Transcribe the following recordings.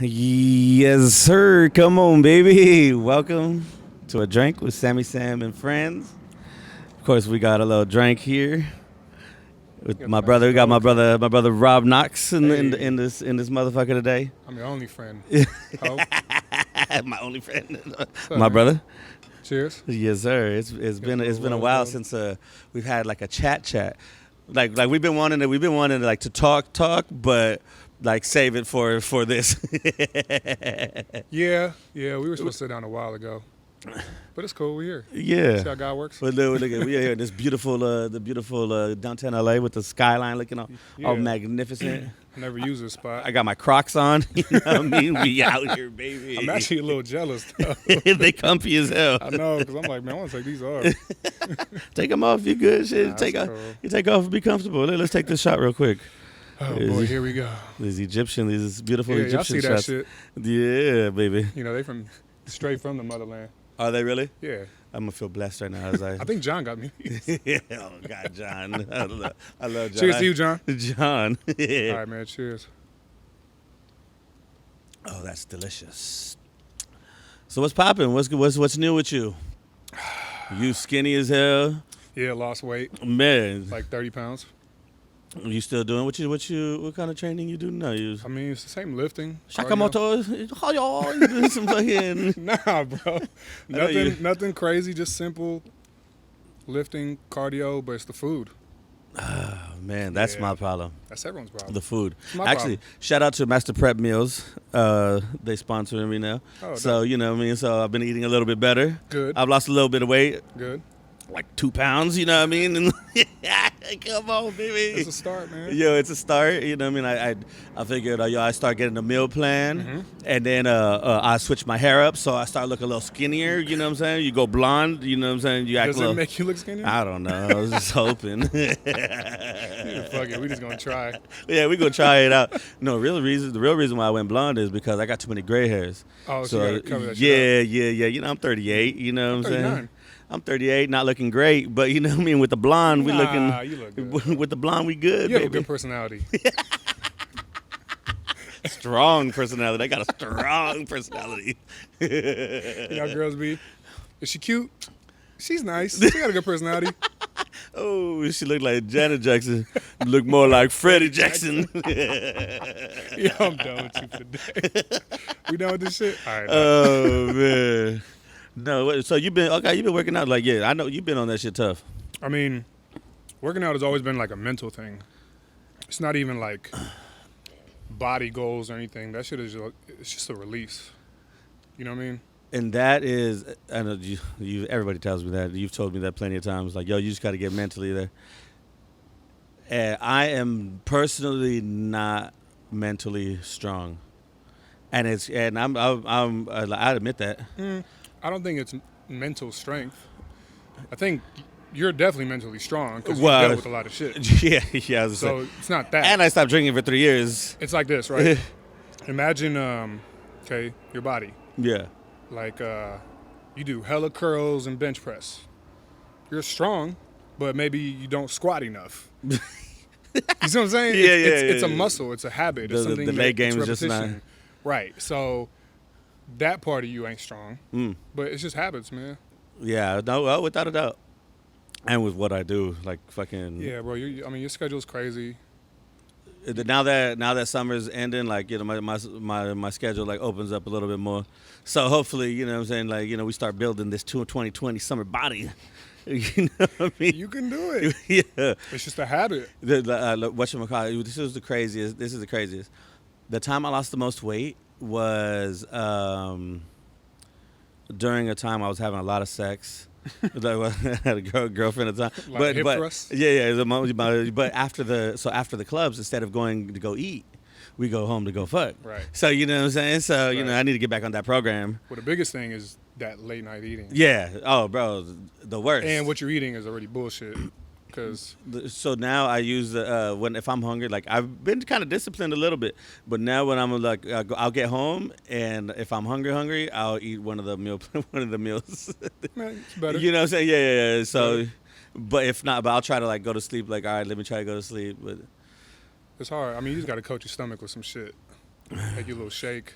Yes, sir. Come on, baby. Welcome to a drink with Sammy Sam and Friends. Of course, we got a little drink here with You got my the brother. nice We got gold my brother Rob Knox in Hey. this motherfucker today. I'm your only friend. Ho. My only friend, What's up, my man? brother. Cheers. Yes, sir. It's been a a little while rose since we've had like a chat. Like we've been wanting to like to talk, but like save it for this. Yeah, we were supposed to sit down a while ago. But it's cool, we're here. Yeah. See how God works? But look, we are here in this beautiful, the beautiful downtown LA with the skyline looking all Yeah. magnificent. I never use this spot. I got my Crocs on. You know what I mean? We out here, baby. I'm actually a little jealous, though. They comfy as hell. I know, because I'm like, man, I want to take these off. Take them off. You good? Shit. Nah, take that's off. cool. You take off and be comfortable. Let's take this shot real quick. Oh, Is boy, it- here we go. These beautiful Yeah, y'all Egyptian see that shots. shit. Yeah, baby. You know, they from straight from the motherland. Are they really? Yeah. I'm gonna feel blessed right now as I. I think John got me. Oh God, John. I love John. Cheers to you, John. John. Yeah. All right, man, cheers. Oh, that's delicious. So what's popping? What's new with you? You skinny as hell, Yeah, lost weight, man. like 30 pounds. You still doing what kind of training you do now? You I mean, it's the same lifting. cardio. Sakamoto, how y'all? You doing some fucking? Nah, bro. know you- Nothing crazy. Just simple lifting, cardio, but it's the food. Oh, man, that's Yeah. my problem. That's everyone's problem. The food. my Actually, shout out to Master Prep Meals. They sponsor me now. Oh, So you know what I mean. So I've been eating a little bit better. Good. I've lost a little bit of weight, Good. like 2 pounds. You know what I mean? And come on, baby. It's a start, man. Yo, it's a start. You know what I mean? I figured I start getting a meal plan, and then I switch my hair up, so I start looking a little skinnier. You know what I'm saying? You go blonde. You know what I'm saying? You act Does a little. it make you look skinny? I don't know. I was just hoping. Yeah, fuck it. We just gonna try. Yeah, we gonna try it out. No, the real reason why I went blonde is because I got too many gray hairs. Oh, so you gotta cover that shit yeah. You know, I'm 38. You know what I'm saying? 39. I'm 38, not looking great, but you know what I mean. With the blonde, we Nah, you look good. looking. With the blonde, we good. You have a baby. good personality. Strong personality. I got a strong personality. You know how girls be? Is she cute? She's nice. She got a good personality. Oh, she looked like Janet Jackson. Look more like Freddie Jackson. Yeah, I'm done with you for the day. We done with this shit? All right. Oh man. No, so you've been working out like I know you've been on that shit tough. I mean, working out has always been like a mental thing. It's not even like body goals or anything. That shit is it's just a release. You know what I mean? And that is, I know you. Everybody tells me that. You've told me that plenty of times. Like, yo, you just got to get mentally there. And I am personally not mentally strong, and I admit that. I don't think it's mental strength. I think you're definitely mentally strong because you Well, dealt with a lot of shit. yeah. I was So saying. it's not that. And I stopped drinking for 3 years. It's like this, right? Imagine, okay, your body. Yeah. Like, you do hella curls and bench press. You're strong, but maybe you don't squat enough. You see what I'm saying? It's a muscle. It's a habit. It's something the that leg game it's is just not. repetition. Right. So that part of you ain't strong, but it's just habits, man. Yeah. No. Well, without a doubt. And with what I do, like fucking. Yeah, bro. Your schedule's crazy. Now that summer's ending, like you know, my schedule like opens up a little bit more. So hopefully, you know what I'm saying, like, you know, we start building this 2020 summer body. You know what I mean? You can do it. Yeah. It's just a habit. Whatchamacallit, this is the craziest. The time I lost the most weight was during a time I was having a lot of sex. I had a girlfriend at the time. Like hip thrust? Yeah. But after the clubs, instead of going to go eat, we go home to go fuck. Right. So you know what I'm saying? So you Right. know, I need to get back on that program. Well, the biggest thing is that late night eating. Yeah. Oh, bro, the worst. And what you're eating is already bullshit. Because So now I use the if I'm hungry, like I've been kind of disciplined a little bit, but now when I'm like I'll get home and if I'm hungry, I'll eat one of the meals. man, it's better. You know what I'm saying? Yeah. So, Right. but if not, I'll try to like go to sleep. Like, all right, let me try to go to sleep. But It's hard. I mean, you just got to coat your stomach with some shit. Take your little shake.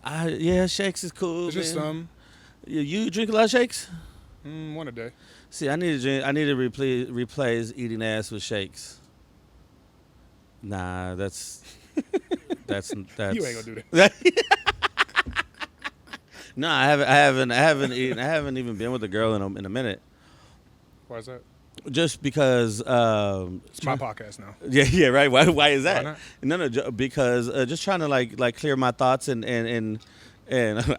Yeah, shakes is cool. It's just man. some. You drink a lot of shakes? One a day. See, I need to drink. I need to replace eating ass with shakes. Nah, that's You ain't gonna do that. No, I haven't even been with a girl in a minute. Why is that? Just because It's my podcast now. yeah, right. Why is that? Why No, because just trying to like clear my thoughts and I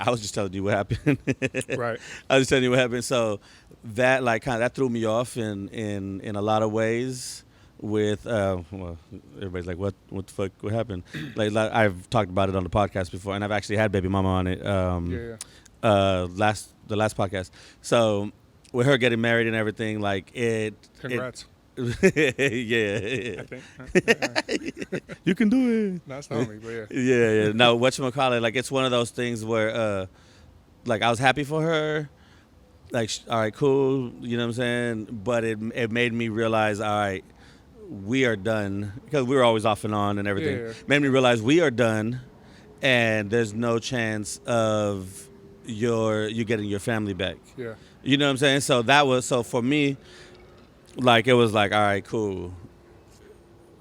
was just telling you what happened. Right. I was telling you what happened. So that like kind of that threw me off in a lot of ways. With well, everybody's like, what the fuck? What happened? like I've talked about it on the podcast before, and I've actually had baby mama on it. Yeah. The last podcast. So with her getting married and everything, like it. Congrats. Yeah. I think. You can do it. That's not me, but yeah. Yeah. No, whatchamacallit, like it's one of those things where, like I was happy for her. Like, all right, cool. You know what I'm saying? But it made me realize, all right, we are done, because we were always off and on and everything. Yeah. Made me realize we are done, and there's no chance of you getting your family back. Yeah. You know what I'm saying? So for me, like it was like, all right, cool.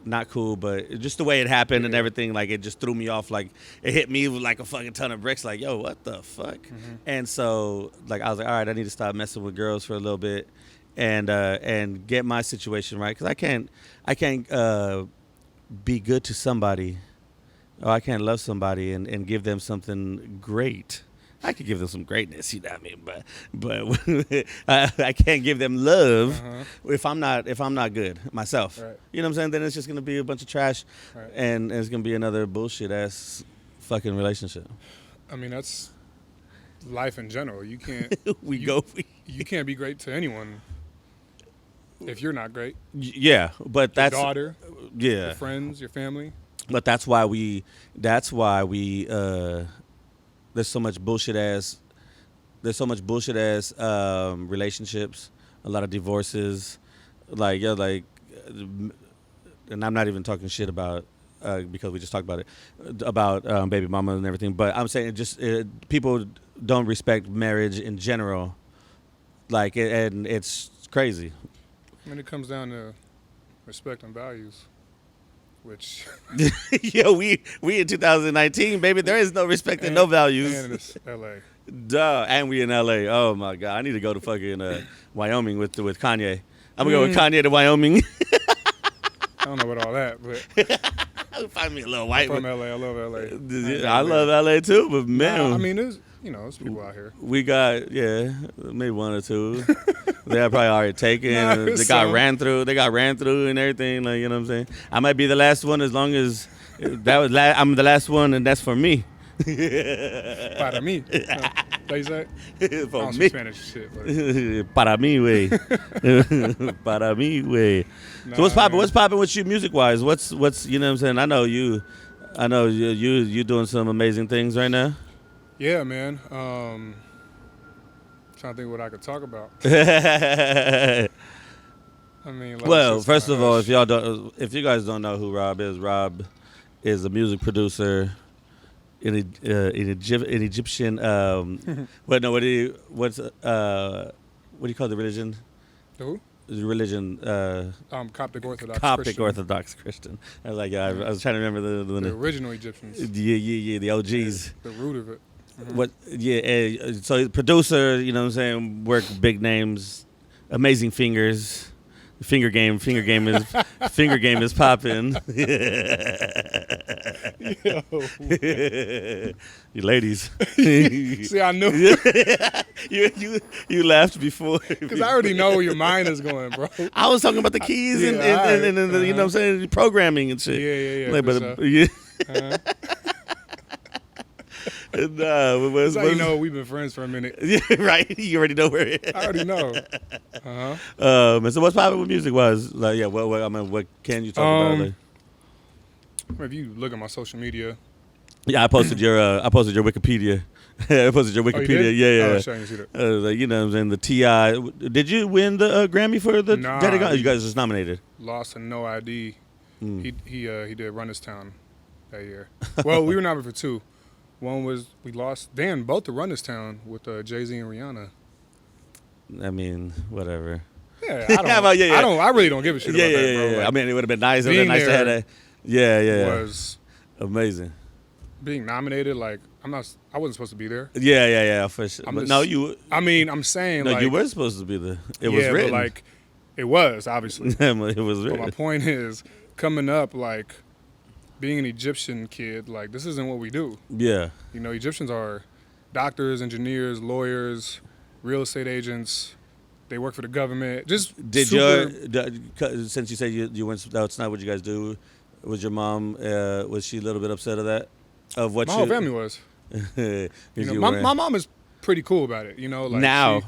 Not cool, but just the way it happened and everything, like it just threw me off. Like it hit me with like a fucking ton of bricks. Like, yo, what the fuck? Mm-hmm. And so like I was like, all right, I need to stop messing with girls for a little bit, and get my situation right, because I can't be good to somebody, or I can't love somebody and give them something great. I could give them some greatness, you know what I mean, but I can't give them love if I'm not good myself. Right. You know what I'm saying? Then it's just gonna be a bunch of trash, Right. and it's gonna be another bullshit ass fucking relationship. I mean, that's life in general. You can't. You can't be great to anyone if you're not great. Yeah, but Your that's daughter, yeah. your friends, your family. But that's why we there's so much bullshit ass relationships, a lot of divorces, like and I'm not even talking shit about because we just talked about it, about baby mama and everything, but I'm saying just people don't respect marriage in general, like and it's crazy. I mean, it comes down to respect and values. Which Yo, we in 2019, baby. There is no respect and no values. And it's L.A. Duh, and we in LA. Oh my God, I need to go to fucking Wyoming with Kanye. I'm gonna go with Kanye to Wyoming. I don't know about all that, but Find me a little white. I'm from LA. I love LA. I love LA too, but man, I mean, there's people out here. we got maybe one or two. They probably already taken. They got some. ran through. They got ran through and everything. Like, you know what I'm saying? I might be the last one, as long as I'm the last one, and that's for me. Para mí. What you say? For I don't me. speak Spanish shit, but Para mí, way. Para mí, way. So what's popping? man. What's popping with you music wise? What's you know what I'm saying? I know you doing some amazing things right now. Yeah, man. Trying to think what I could talk about. I mean, like, Well, just first of all, hush. if you guys don't know who Rob is a music producer in Egyptian. What do you call the religion? Who? The religion. Coptic Orthodox Coptic Christian. Orthodox Christian. I was like, I was trying to remember The original Egyptians. Yeah, the OGs. The root of it. Mhm. What? Yeah. So he's a producer, you know what I'm saying? Work big names, amazing fingers. Finger game is popping. Yo. You ladies. See, I knew. you laughed before. Because I already know where your mind is going, bro. I was talking about the keys and alright. you know what I'm saying, programming and shit. Yeah. Like, for but sure. yeah. Uh-huh. What's, That's how you know we've been friends for a minute. Yeah, right. You already know where it is. I already know. Uh-huh. So what's popping with music wise? Like, yeah, what can you talk about? Like? If you look at my social media. Yeah, I posted your Wikipedia. I posted your Oh, you Wikipedia. did? Yeah. Oh, sure, I didn't see that. Like, you know what I'm saying, the T.I. Did you win the Grammy for the Nah. Daddy God? You guys just nominated. Lost to No ID. He did Run This Town that year. Well, we were nominated for 2. One was we lost. Dan, both to run this town with Jay-Z and Rihanna. I mean, whatever. Yeah, I don't. I really don't give a shit about that, bro. Like, I mean, it would have been nice. It would have been nice to have that. Yeah. Was amazing. Being nominated, like I wasn't supposed to be there. Yeah, for sure. But no, you. I mean, I'm saying no, like you were supposed to be there. It was written. But like, it was obviously. It was written. But my point is, coming up, like, being an Egyptian kid, like this isn't what we do. Yeah. You know, Egyptians are doctors, engineers, lawyers, real estate agents. They work for the government. Just since you said you went, that's not what you guys do. Was your mom? Was she a little bit upset of that? Of what my whole family was. My mom is pretty cool about it. You know, like now.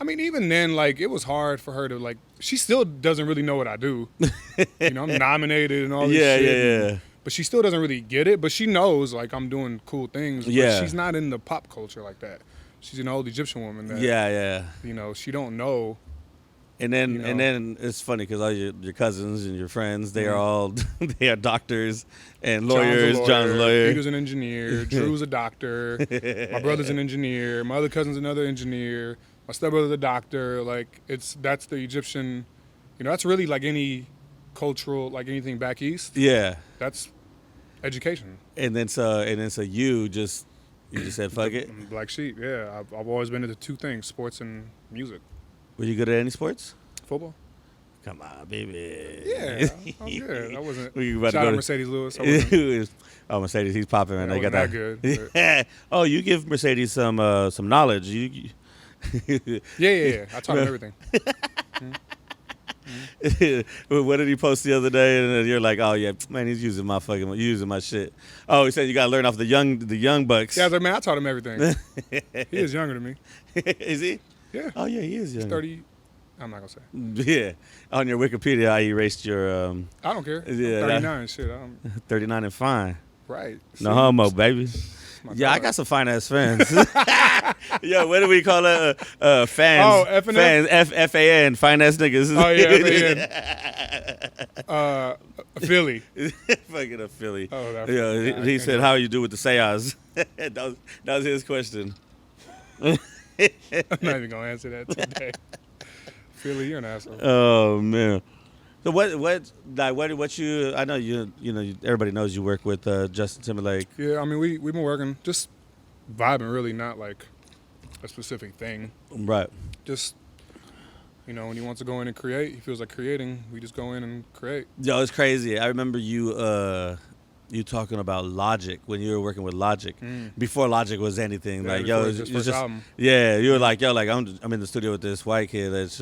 I mean, even then, like it was hard for her to like. She still doesn't really know what I do. You know, I'm nominated and all this shit. Yeah. But she still doesn't really get it. But she knows like I'm doing cool things. But she's not in the pop culture like that. She's an old Egyptian woman. That, you know, she don't know. And then it's funny because all your cousins and your friends, they are all they are doctors and lawyers. John's a lawyer. Peter's an engineer. Drew's a doctor. My brother's an engineer. My other cousin's another engineer. My stepbrother's a doctor. Like that's the Egyptian. You know, that's really like any cultural, like anything back east. Yeah. That's education. And then so you just said fuck it. Black sheep. Yeah, I've always been into two things: sports and music. Were you good at any sports? Football. Come on, baby. Yeah, I'm good. I wasn't. Shout out to Mercedes Lewis. Oh, Mercedes, he's popping, man. I got that good. Yeah. Oh, you give Mercedes some knowledge. Yeah. I taught him everything. What did he post the other day? And you're like, oh yeah, man, he's using my shit. Oh, he said you gotta learn off the young bucks. Yeah, I was like, man, I taught him everything. He is younger than me. Is he? Yeah. Oh yeah, he is younger. He's 30. I'm not gonna say. Yeah. On your Wikipedia, I erased your. I don't care. Yeah, 39 shit. 39 and fine. Right. No homo, baby. Yeah, I got some fine ass fans. Yo, what do we call it? Fans. Oh, F&F? Fans. F-A-N. Fine ass niggas. Oh, yeah, F-A-N. Philly. Fucking a Philly. Oh, that's yeah, he said, how you do with the seance? that was his question. I'm not even going to answer that today. Philly, you're an asshole. Oh, man. So what you? I know you know everybody knows you work with Justin Timberlake. Yeah, I mean we've been working just vibing, really, not like a specific thing. Right. Just when he wants to go in and create, he feels like creating. We just go in and create. Yo, it's crazy. I remember you talking about Logic when you were working with Logic before Logic was anything. Yeah, like yo, it's just album. Yeah, you were like yo, like I'm in the studio with this white kid that's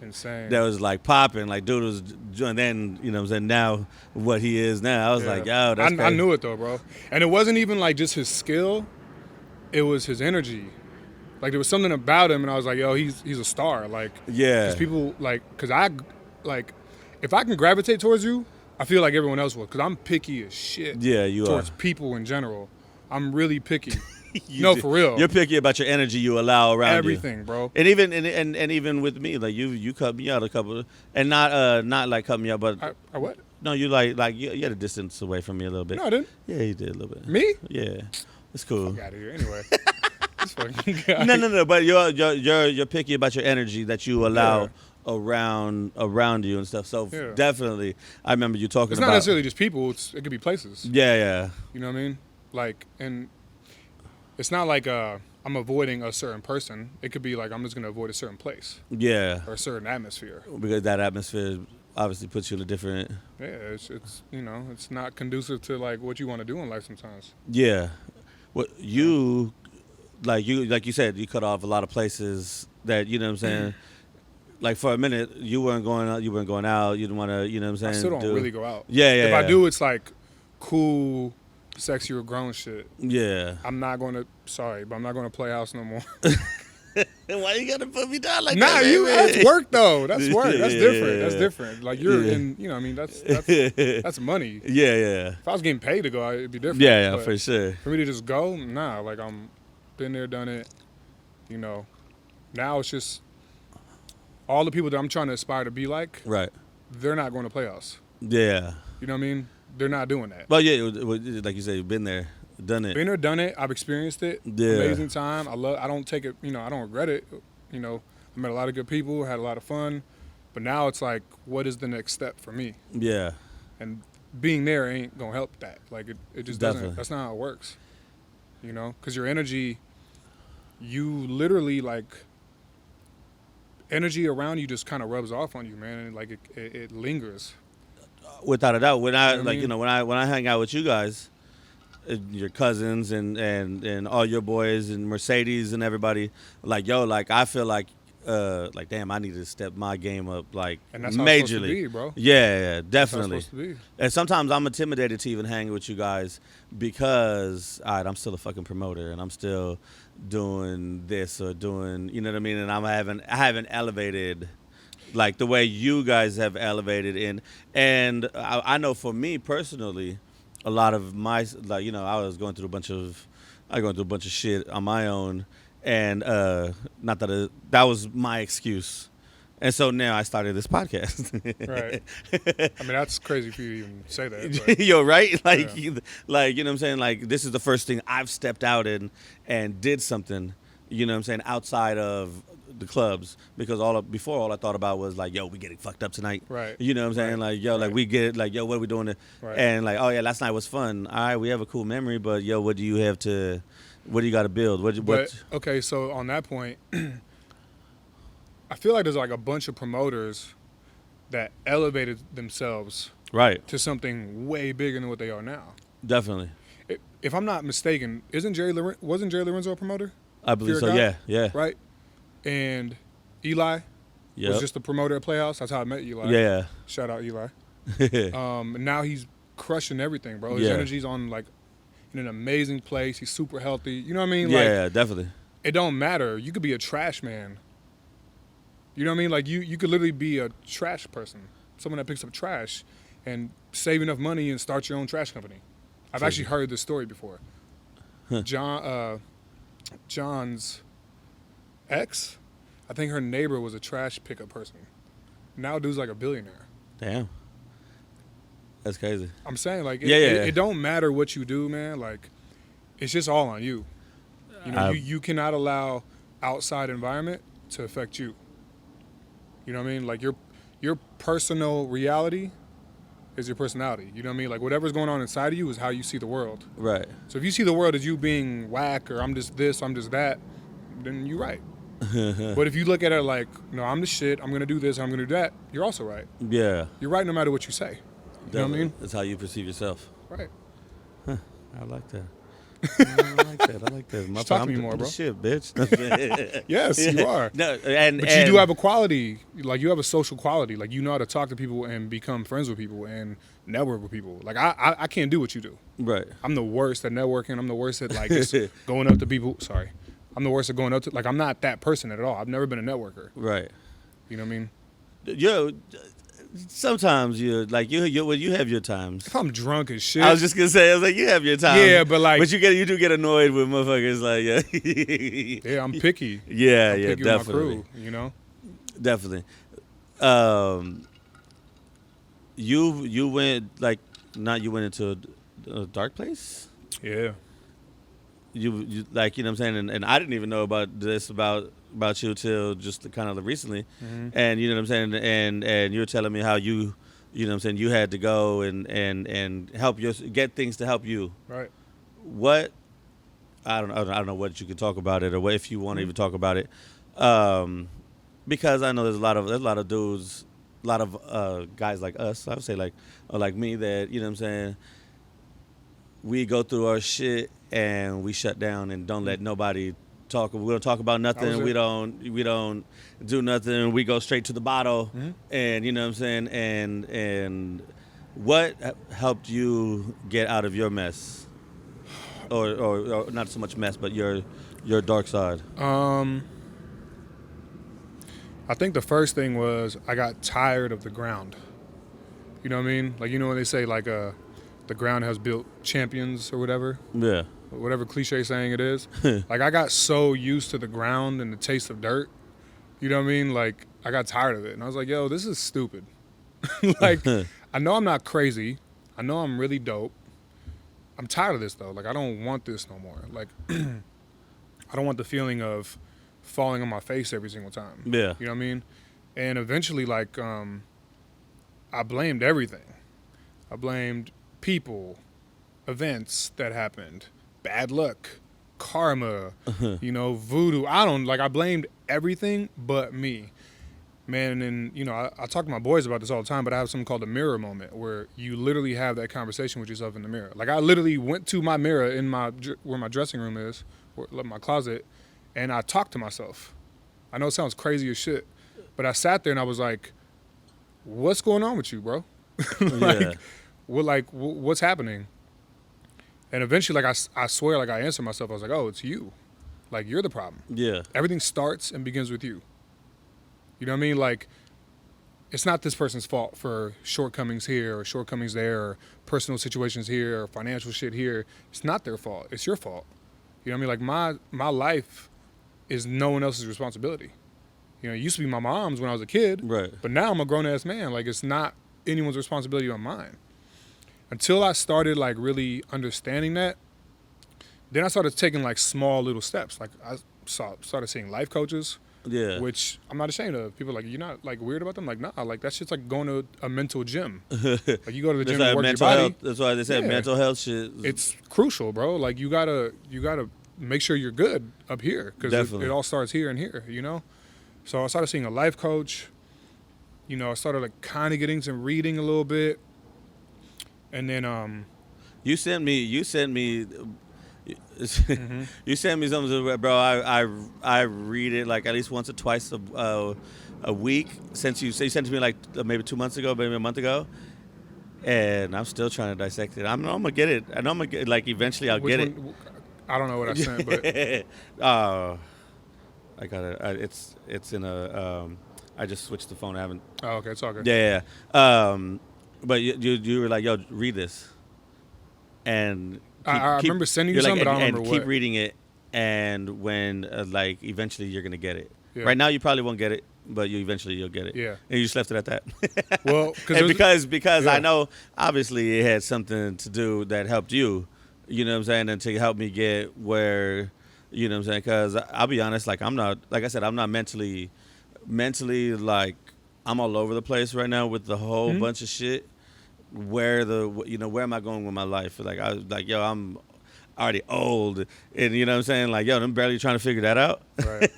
insane. That was like popping, like dude was, and then you know what I'm saying, now what he is now, I was like yo, that's crazy. I knew it though, bro, and it wasn't even like just his skill, it was his energy. Like there was something about him, and I was like yo, he's a star. Like yeah, because people because I like if I can gravitate towards you, I feel like everyone else will, because I'm picky as shit. Yeah, you towards are. people in general. I'm really picky. No, for real. You're picky about your energy you allow around everything, bro. And even and even with me, like you cut me out a couple, and not like cut me out, but I what? No, you like you had a distance away from me a little bit. No, I didn't. Yeah, you did a little bit. Me? Yeah, it's cool. Fuck out of here, anyway. This fucking guy. No. But you're picky about your energy that you allow. Yeah. Around you and stuff. So definitely, I remember you talking about. It's not necessarily just people. It could be places. Yeah. You know what I mean? Like, and it's not like I'm avoiding a certain person. It could be like I'm just gonna avoid a certain place. Yeah. Or a certain atmosphere. Because that atmosphere obviously puts you in a different. Yeah, it's it's not conducive to like what you want to do in life sometimes. Yeah, what you like you said, you cut off a lot of places that you know what I'm saying. Like for a minute, you weren't going out. You didn't want to. You know what I'm saying. I still don't really go out. Yeah. If I do, it's like cool, sexy or grown shit. Yeah. I'm not going to. Sorry, but I'm not going to play house no more. Why you gotta put me down like that? Nah, that's work though. That's work. That's different. That's different. Like you're in. You know, what I mean, that's money. Yeah. If I was getting paid to go out, it'd be different. Yeah, for sure. For me to just go, nah. Like I'm been there, done it. You know, now it's just. All the people that I'm trying to aspire to be like, right? They're not going to playoffs. Yeah. You know what I mean? They're not doing that. Well, yeah, like you said, you've been there, Done it. Been there, done it. I've experienced it. Yeah. Amazing time. I don't take it. I don't regret it. I met a lot of good people. Had a lot of fun. But now it's like, what is the next step for me? Yeah. And being there ain't gonna help that. Like it just Definitely. doesn't. That's not how it works. Because your energy, you literally like. Energy around you just kind of rubs off on you, man, and like it lingers. Without a doubt, when I mean? when I hang out with you guys, your cousins and all your boys and Mercedes and everybody, like I feel like damn, I need to step my game up like And that's how majorly. it's supposed to be, bro. Yeah, definitely. That's how it's supposed to be. And sometimes I'm intimidated to even hang with you guys because I'm still a fucking promoter and I'm still doing this or doing, you know what I mean? And I haven't elevated like the way you guys have elevated and I know for me personally, a lot of my I was going through a bunch of shit on my own, and not that that was my excuse. And so now I started this podcast. Right. I mean, that's crazy for you to even say that. But, Yo, right? Like, yeah. like, you know what I'm saying? Like, this is the first thing I've stepped out in and did something, you know what I'm saying, outside of the clubs. Because before all I thought about was like, yo, we getting fucked up tonight. Right. You know what I'm saying? Right. Like, yo, like we get, like, yo, what are we doing? Right. And like, oh yeah, last night was fun. All right, we have a cool memory, but yo, what do you got to build? But, okay, so on that point, I feel like there's like a bunch of promoters that elevated themselves right. to something way bigger than what they are now. Definitely. If I'm not mistaken, wasn't Jerry Lorenzo a promoter? I believe so. Guy? Yeah. Right. And Eli was just the promoter at Playhouse. That's how I met Eli. Yeah. Shout out Eli. And now he's crushing everything, bro. His energy's on like in an amazing place. He's super healthy. You know what I mean? Yeah, definitely. It don't matter. You could be a trash man. You know what I mean? Like you could literally be a trash person, someone that picks up trash, and save enough money and start your own trash company. I've actually heard this story before. John's ex, I think her neighbor was a trash pickup person. Now dude's like a billionaire. Damn. That's crazy. I'm saying like it don't matter what you do, man. Like it's just all on you. You cannot allow outside environment to affect you. You know what I mean? Like your personal reality is your personality. You know what I mean? Like whatever's going on inside of you is how you see the world. Right. So if you see the world as you being whack or I'm just this, I'm just that, then you're right. But if you look at it like, no, I'm the shit, I'm gonna do this, I'm gonna do that, you're also right. Yeah. You're right no matter what you say. You know what I mean? That's how you perceive yourself. Right. Huh. I like that. I like that. Just talk to me more, bro. Shit, bitch. Yes, you are. No, but you do have a quality. Like you have a social quality. Like you know how to talk to people and become friends with people and network with people. Like I can't do what you do. Right. I'm the worst at networking. I'm the worst at like just going up to people. Sorry. I'm the worst at going up to, like I'm not that person at all. I've never been a networker. Right. You know what I mean? Yo, sometimes you have your times. If I'm drunk as shit. I was just gonna say, I was like, you have your times. Yeah, but like, but you do get annoyed with motherfuckers, like, yeah. Yeah, I'm picky. I'm picky definitely. With my crew, you know. Definitely. You went into a dark place. Yeah. You like, you know what I'm saying, and I didn't even know about this about you till just kind of recently, and you know what I'm saying, and you were telling me how you know what I'm saying, you had to go and help get things to help you. Right. What I don't know what you can talk about it or what if you want to even talk about it, because I know there's a lot of dudes, a lot of guys like us, I would say or like me that, you know what I'm saying, we go through our shit and we shut down and don't let nobody talk. We don't talk about nothing. We don't do nothing. We go straight to the bottle. And you know what I'm saying. And what helped you get out of your mess, or not so much mess, but your dark side? I think the first thing was I got tired of the ground. You know what I mean? Like, you know when they say like the ground has built champions or whatever? Yeah. Whatever cliche saying it is. Like, I got so used to the ground and the taste of dirt. You know what I mean? Like, I got tired of it. And I was like, yo, this is stupid. Like, I know I'm not crazy. I know I'm really dope. I'm tired of this though. Like I don't want this no more. Like I don't want the feeling of falling on my face every single time. Yeah. You know what I mean? And eventually, like, I blamed everything. I blamed people, events that happened, bad luck, karma, voodoo. I blamed everything but me. Man, and I talk to my boys about this all the time, but I have something called a mirror moment where you literally have that conversation with yourself in the mirror. Like I literally went to my mirror in where my dressing room is, or my closet, and I talked to myself. I know it sounds crazy as shit, but I sat there and I was like, "What's going on with you, bro? What's happening?" And eventually, like I swear, like I answered myself. I was like, "Oh, it's you. Like you're the problem. Yeah. Everything starts and begins with you." You know what I mean? Like, it's not this person's fault for shortcomings here or shortcomings there or personal situations here or financial shit here. It's not their fault. It's your fault. You know what I mean? Like, my life is no one else's responsibility. It used to be my mom's when I was a kid. Right. But now I'm a grown-ass man. Like, it's not anyone's responsibility but mine. Until I started, like, really understanding that, then I started taking, like, small little steps. Like, I started seeing life coaches. Yeah. Which I'm not ashamed of. People are like, you're not like weird about them? Like, nah, like that shit's like going to a mental gym. Like you go to the gym and work your body. Health, that's why they said mental health shit. It's crucial, bro. Like you gotta make sure you're good up here because it all starts here and here, So I started seeing a life coach. I started like kind of getting some reading a little bit, and then you sent me. Mm-hmm. You sent me something, bro. I read it like at least once or twice a week since you sent it to me like maybe 2 months ago, maybe a month ago, and I'm still trying to dissect it. I know I'm gonna get it. I know I'm gonna get like eventually I'll get it. I don't know what I sent, but I got it. It's in a. I just switched the phone. I haven't. Oh, okay, it's all good. Yeah. But you were like, yo, read this, and. I remember sending you some, but I don't remember what. And keep reading it, and when, eventually you're going to get it. Yeah. Right now you probably won't get it, but eventually you'll get it. Yeah. And you just left it at that. Well, because I know, obviously, it had something to do that helped you, you know what I'm saying, and to help me get where, you know what I'm saying, because I'll be honest, like, I'm not mentally, like, I'm all over the place right now with the whole bunch of shit. Where am I going with my life? Like I'm already old, and you know what I'm saying, like I'm barely trying to figure that out. Right.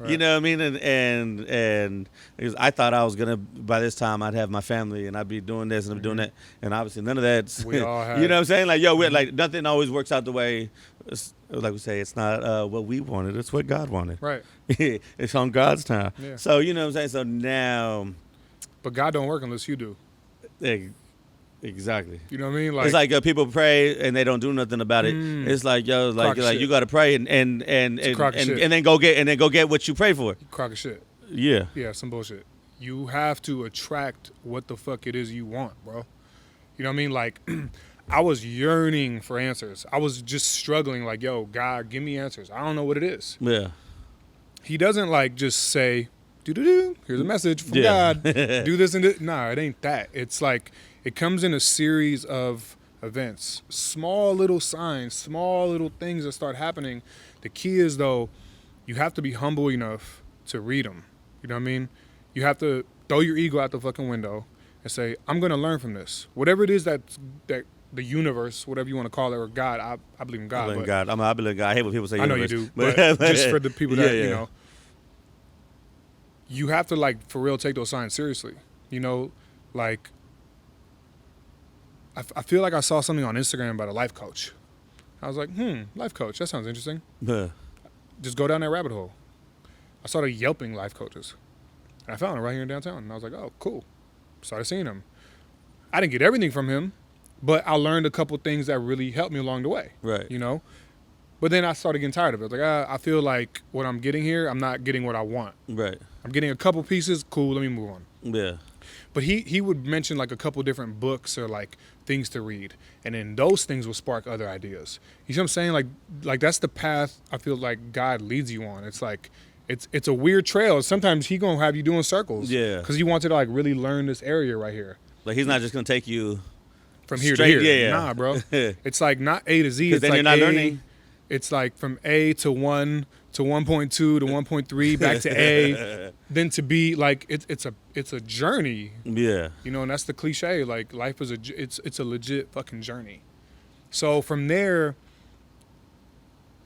You know what I mean? And because I thought I was gonna by this time I'd have my family and I'd be doing this and I'm doing that, and obviously none of that's. We all have. You know what I'm saying? Like we're like nothing always works out the way. Like we say, it's not what we wanted; it's what God wanted. Right. It's on God's time. Yeah. So you know what I'm saying. So now. But God don't work unless you do. Exactly. You know what I mean? Like, it's like people pray and they don't do nothing about it. It's like you got to pray and then go get what you pray for. Crock of shit. Yeah. Yeah, some bullshit. You have to attract what the fuck it is you want, bro. You know what I mean? Like, I was yearning for answers. I was just struggling. Like, yo, God, give me answers. I don't know what it is. Yeah. He doesn't like just say, do. Here's a message from God. Do this and this. Nah, it ain't that. It's like. It comes in a series of events, small little signs, small little things that start happening. The key is, though, you have to be humble enough to read them. You know what I mean? You have to throw your ego out the fucking window and say, I'm going to learn from this. Whatever it is that the universe, whatever you want to call it, or God, I believe in God. I believe in God. I hate when people say universe. I know you do, but just for the people that, you have to, like, for real, take those signs seriously. Like, I feel like I saw something on Instagram about a life coach. I was like, life coach, that sounds interesting. Just go down that rabbit hole. I started Yelping life coaches. And I found him right here in downtown. And I was like, oh, cool. Started seeing him. I didn't get everything from him, but I learned a couple things that really helped me along the way. Right. But then I started getting tired of it. Like, I feel like what I'm getting here, I'm not getting what I want. Right. I'm getting a couple pieces. Cool, let me move on. Yeah. But he would mention like a couple different books or like things to read, and then those things will spark other ideas. You see what I'm saying? Like that's the path I feel like God leads you on. It's like it's a weird trail. Sometimes he gonna have you doing circles. Yeah. Because he wants you to like really learn this area right here. Like he's not just gonna take you from here Straight, to here. yeah. Nah, bro. It's like not A to Z. It's then like you're not learning. It's like from A to 1 to 1.2 to 1.3 back to A, then to B. Like it's a journey. Yeah. You know, and that's the cliche. Like life is it's a legit fucking journey. So from there,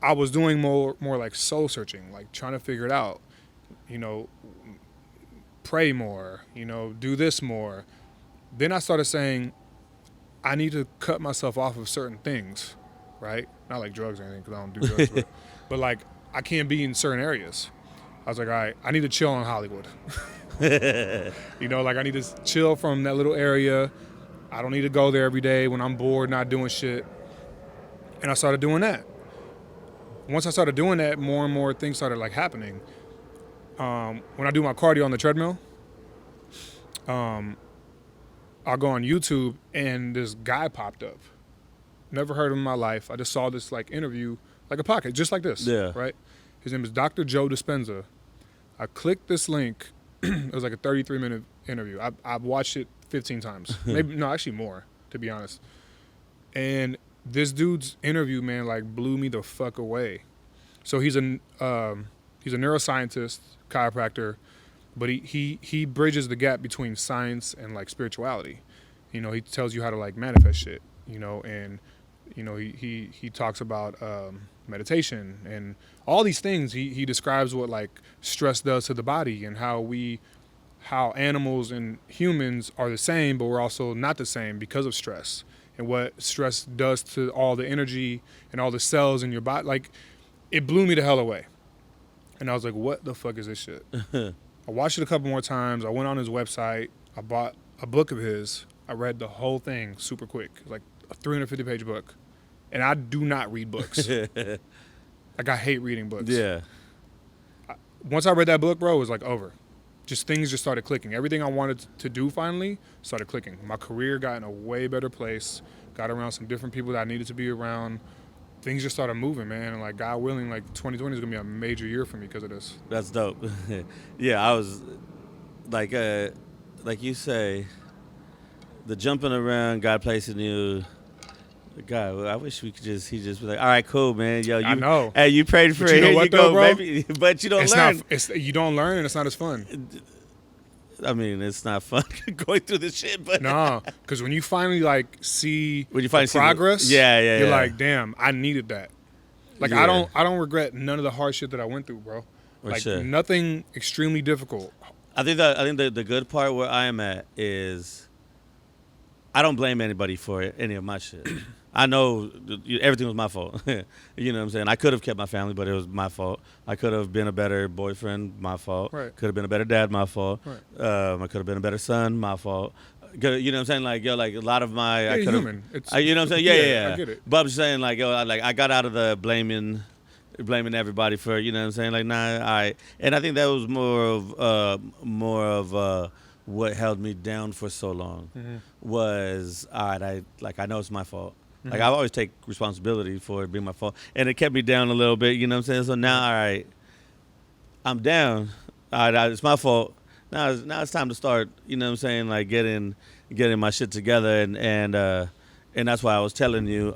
I was doing more like soul searching, like trying to figure it out. You know, pray more. You know, do this more. Then I started saying, I need to cut myself off of certain things, right? Not like drugs or anything, because I don't do drugs, but like I can't be in certain areas. I was like, all right, I need to chill in Hollywood. You know, like I need to chill from that little area. I don't need to go there every day when I'm bored, not doing shit. And I started doing that. Once I started doing that, more and more things started like happening. When I do my cardio on the treadmill, I'll go on YouTube and this guy popped up. Never heard of him in my life. I just saw this like interview, like a podcast, just like this. Yeah. Right? His name is Dr. Joe Dispenza. I clicked this link. It was like a 33-minute interview. I've watched it 15 times. Maybe no, actually more, to be honest. And this dude's interview, man, like blew me the fuck away. So he's a neuroscientist, chiropractor, but he bridges the gap between science and like spirituality. You know, he tells you how to like manifest shit, you know, and you know, he talks about meditation and all these things. He describes what like stress does to the body and how animals and humans are the same, but we're also not the same because of stress, and what stress does to all the energy and all the cells in your body. Like, it blew me the hell away. And I was like, what the fuck is this shit? I watched it a couple more times. I went on his website. I bought a book of his. I read the whole thing super quick, like a 350-page book. And I do not read books. Like, I hate reading books. Yeah. Once I read that book, bro, it was like over. Just things just started clicking. Everything I wanted to do finally started clicking. My career got in a way better place. Got around some different people that I needed to be around. Things just started moving, man. And like, God willing, like 2020 is gonna be a major year for me because of this. That's dope. Yeah, I was like you say, the jumping around, God placing you. God, I wish he just be like, all right, cool, man. Yo, I know. Hey, you prayed for But it. you know Here what, you though, go, bro? baby. But you don't It's learn. you don't learn, and it's not as fun. I mean, it's not fun going through this shit, but No, because when you finally like see when you finally see progress, you're like, damn, I needed that. Like, Yeah. I don't regret none of the hard shit that I went through, bro. For Like, sure. nothing extremely difficult. I think the good part where I am at is I don't blame anybody for any of my shit. I know everything was my fault. You know what I'm saying? I could have kept my family, but it was my fault. I could have been a better boyfriend, my fault. Right. Could have been a better dad, my fault. Right. I could have been a better son, my fault. You know what I'm saying? Like, yo, like a lot of my, Yeah, I could human. have, you know what I'm saying? Yeah. I get it. But I'm just saying, like, yo, I got out of the blaming everybody for, you know what I'm saying? Like, nah, and I think that was more of what held me down for so long was, all right, I know it's my fault. Like, I always take responsibility for it being my fault. And it kept me down a little bit, you know what I'm saying? So now, all right, I'm down. All right, it's my fault. Now it's time to start, you know what I'm saying, like getting my shit together. And that's why I was telling you,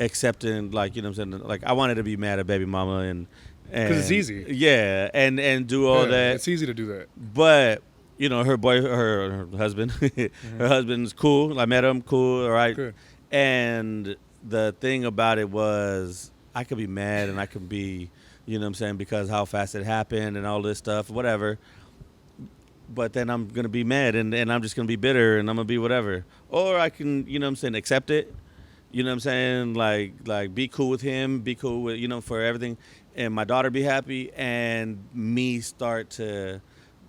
accepting, like, you know what I'm saying? Like, I wanted to be mad at baby mama and Because it's easy. Yeah, and do all that. It's easy to do that. But you know, her husband, her husband's cool. I met him, cool, all right. Good. And the thing about it was, I could be mad and I could be, you know what I'm saying, because how fast it happened and all this stuff, whatever. But then I'm going to be mad and I'm just going to be bitter and I'm going to be whatever. Or I can, you know what I'm saying, accept it. You know what I'm saying? Like be cool with him, be cool with, you know, for everything. And my daughter be happy and me start to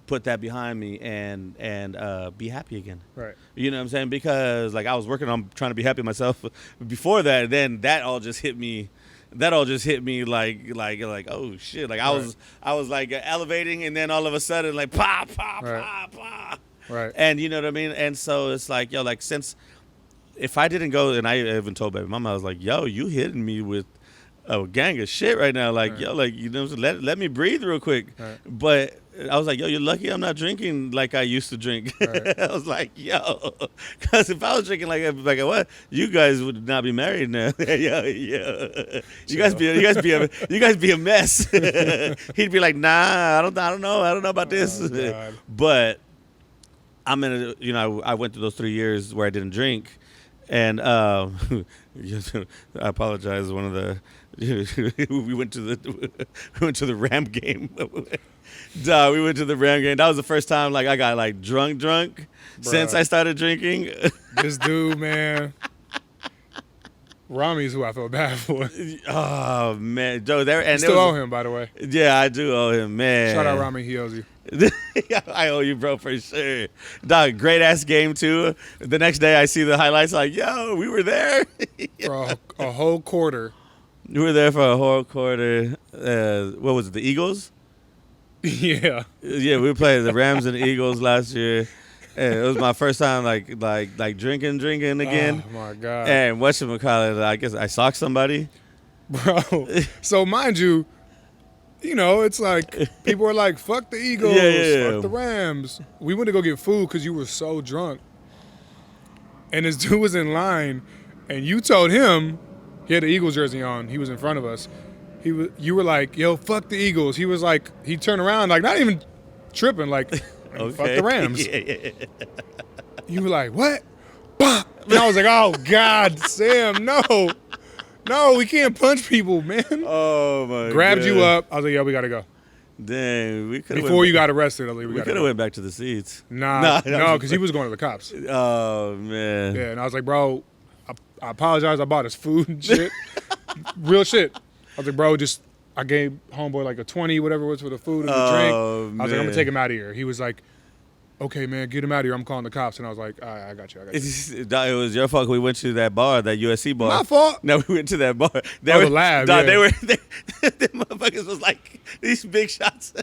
put that behind me and be happy again. Right. You know what I'm saying? Because like I was working on trying to be happy myself before that, and then that all just hit me. That all just hit me like oh shit! Like I was like elevating, and then all of a sudden like pop. Right. And you know what I mean? And so it's like, yo, like since if I didn't go, and I even told baby mama, I was like, yo, you hitting me with a gang of shit right now. Like, yo, like, you know, let me breathe real quick. Right. But I was like, yo, you're lucky I'm not drinking like I used to drink. Right. I was like, yo, because if I was drinking like what, you guys would not be married now. yo, you guys be a mess. He'd be like, nah, I don't know about this. God. But I'm in I went through those 3 years where I didn't drink, and I apologize. One of the we went to the Ram game. Duh, we went to the Ram game. That was the first time like I got like drunk since I started drinking. This dude, man. Rami's who I feel bad for. Oh man, Joe, You still owe him, by the way. Yeah, I do owe him, man. Shout out Rami, he owes you. I owe you, bro, for sure. Dog, great ass game too. The next day I see the highlights like, yo, we were there. For a whole quarter. We were there for a whole quarter. What was it, the Eagles? Yeah. Yeah, we played the Rams and the Eagles last year. And it was my first time like drinking again. Oh my God. And whatchamacallit, I guess I socked somebody. Bro. So mind you, it's like people are like, fuck the Eagles, fuck the Rams. We went to go get food because you were so drunk. And this dude was in line, and you told him, he had the Eagles jersey on. He was in front of us. You were like, yo, fuck the Eagles. He was like, he turned around, like not even tripping, like, Okay. fuck the Rams. Yeah. You were like, what? Bah! And I was like, oh, God, Sam, no. No, we can't punch people, man. Oh, my God. Grabbed you up. I was like, yeah, we got to go. Dang, we could have Before you got arrested, I was like, we could have went back to the seats. No, because he was going to the cops. Oh, man. Yeah, and I was like, bro, I apologize. I bought his food and shit. Real shit. I was like, bro, I gave homeboy like a 20, whatever it was for the food and the drink. I was like, I'm going to take him out of here. He was like, okay, man, get him out of here. I'm calling the cops. And I was like, all right, I got you. It was your fault. We went to that bar, that USC bar. My fault? No, we went to that bar. The lab, dog, yeah. The motherfuckers was like, these big shots.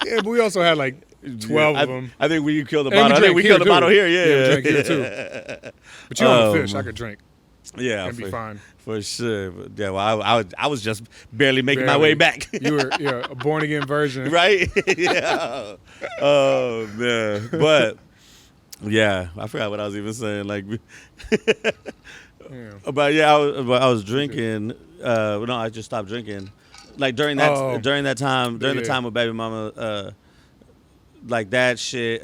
Yeah, but we also had like 12 of them. I think we killed the And bottle. I think we killed the bottle here. Yeah, we drank here too. But you on the fish, I could drink. Yeah, and be fine. For sure. But yeah, well, I was just barely making my way back. You were a born again version, right? Yeah. Oh man, but yeah, I forgot what I was even saying. Like, but yeah, I was drinking. No, I just stopped drinking. Like during that time the time with baby mama, like that shit.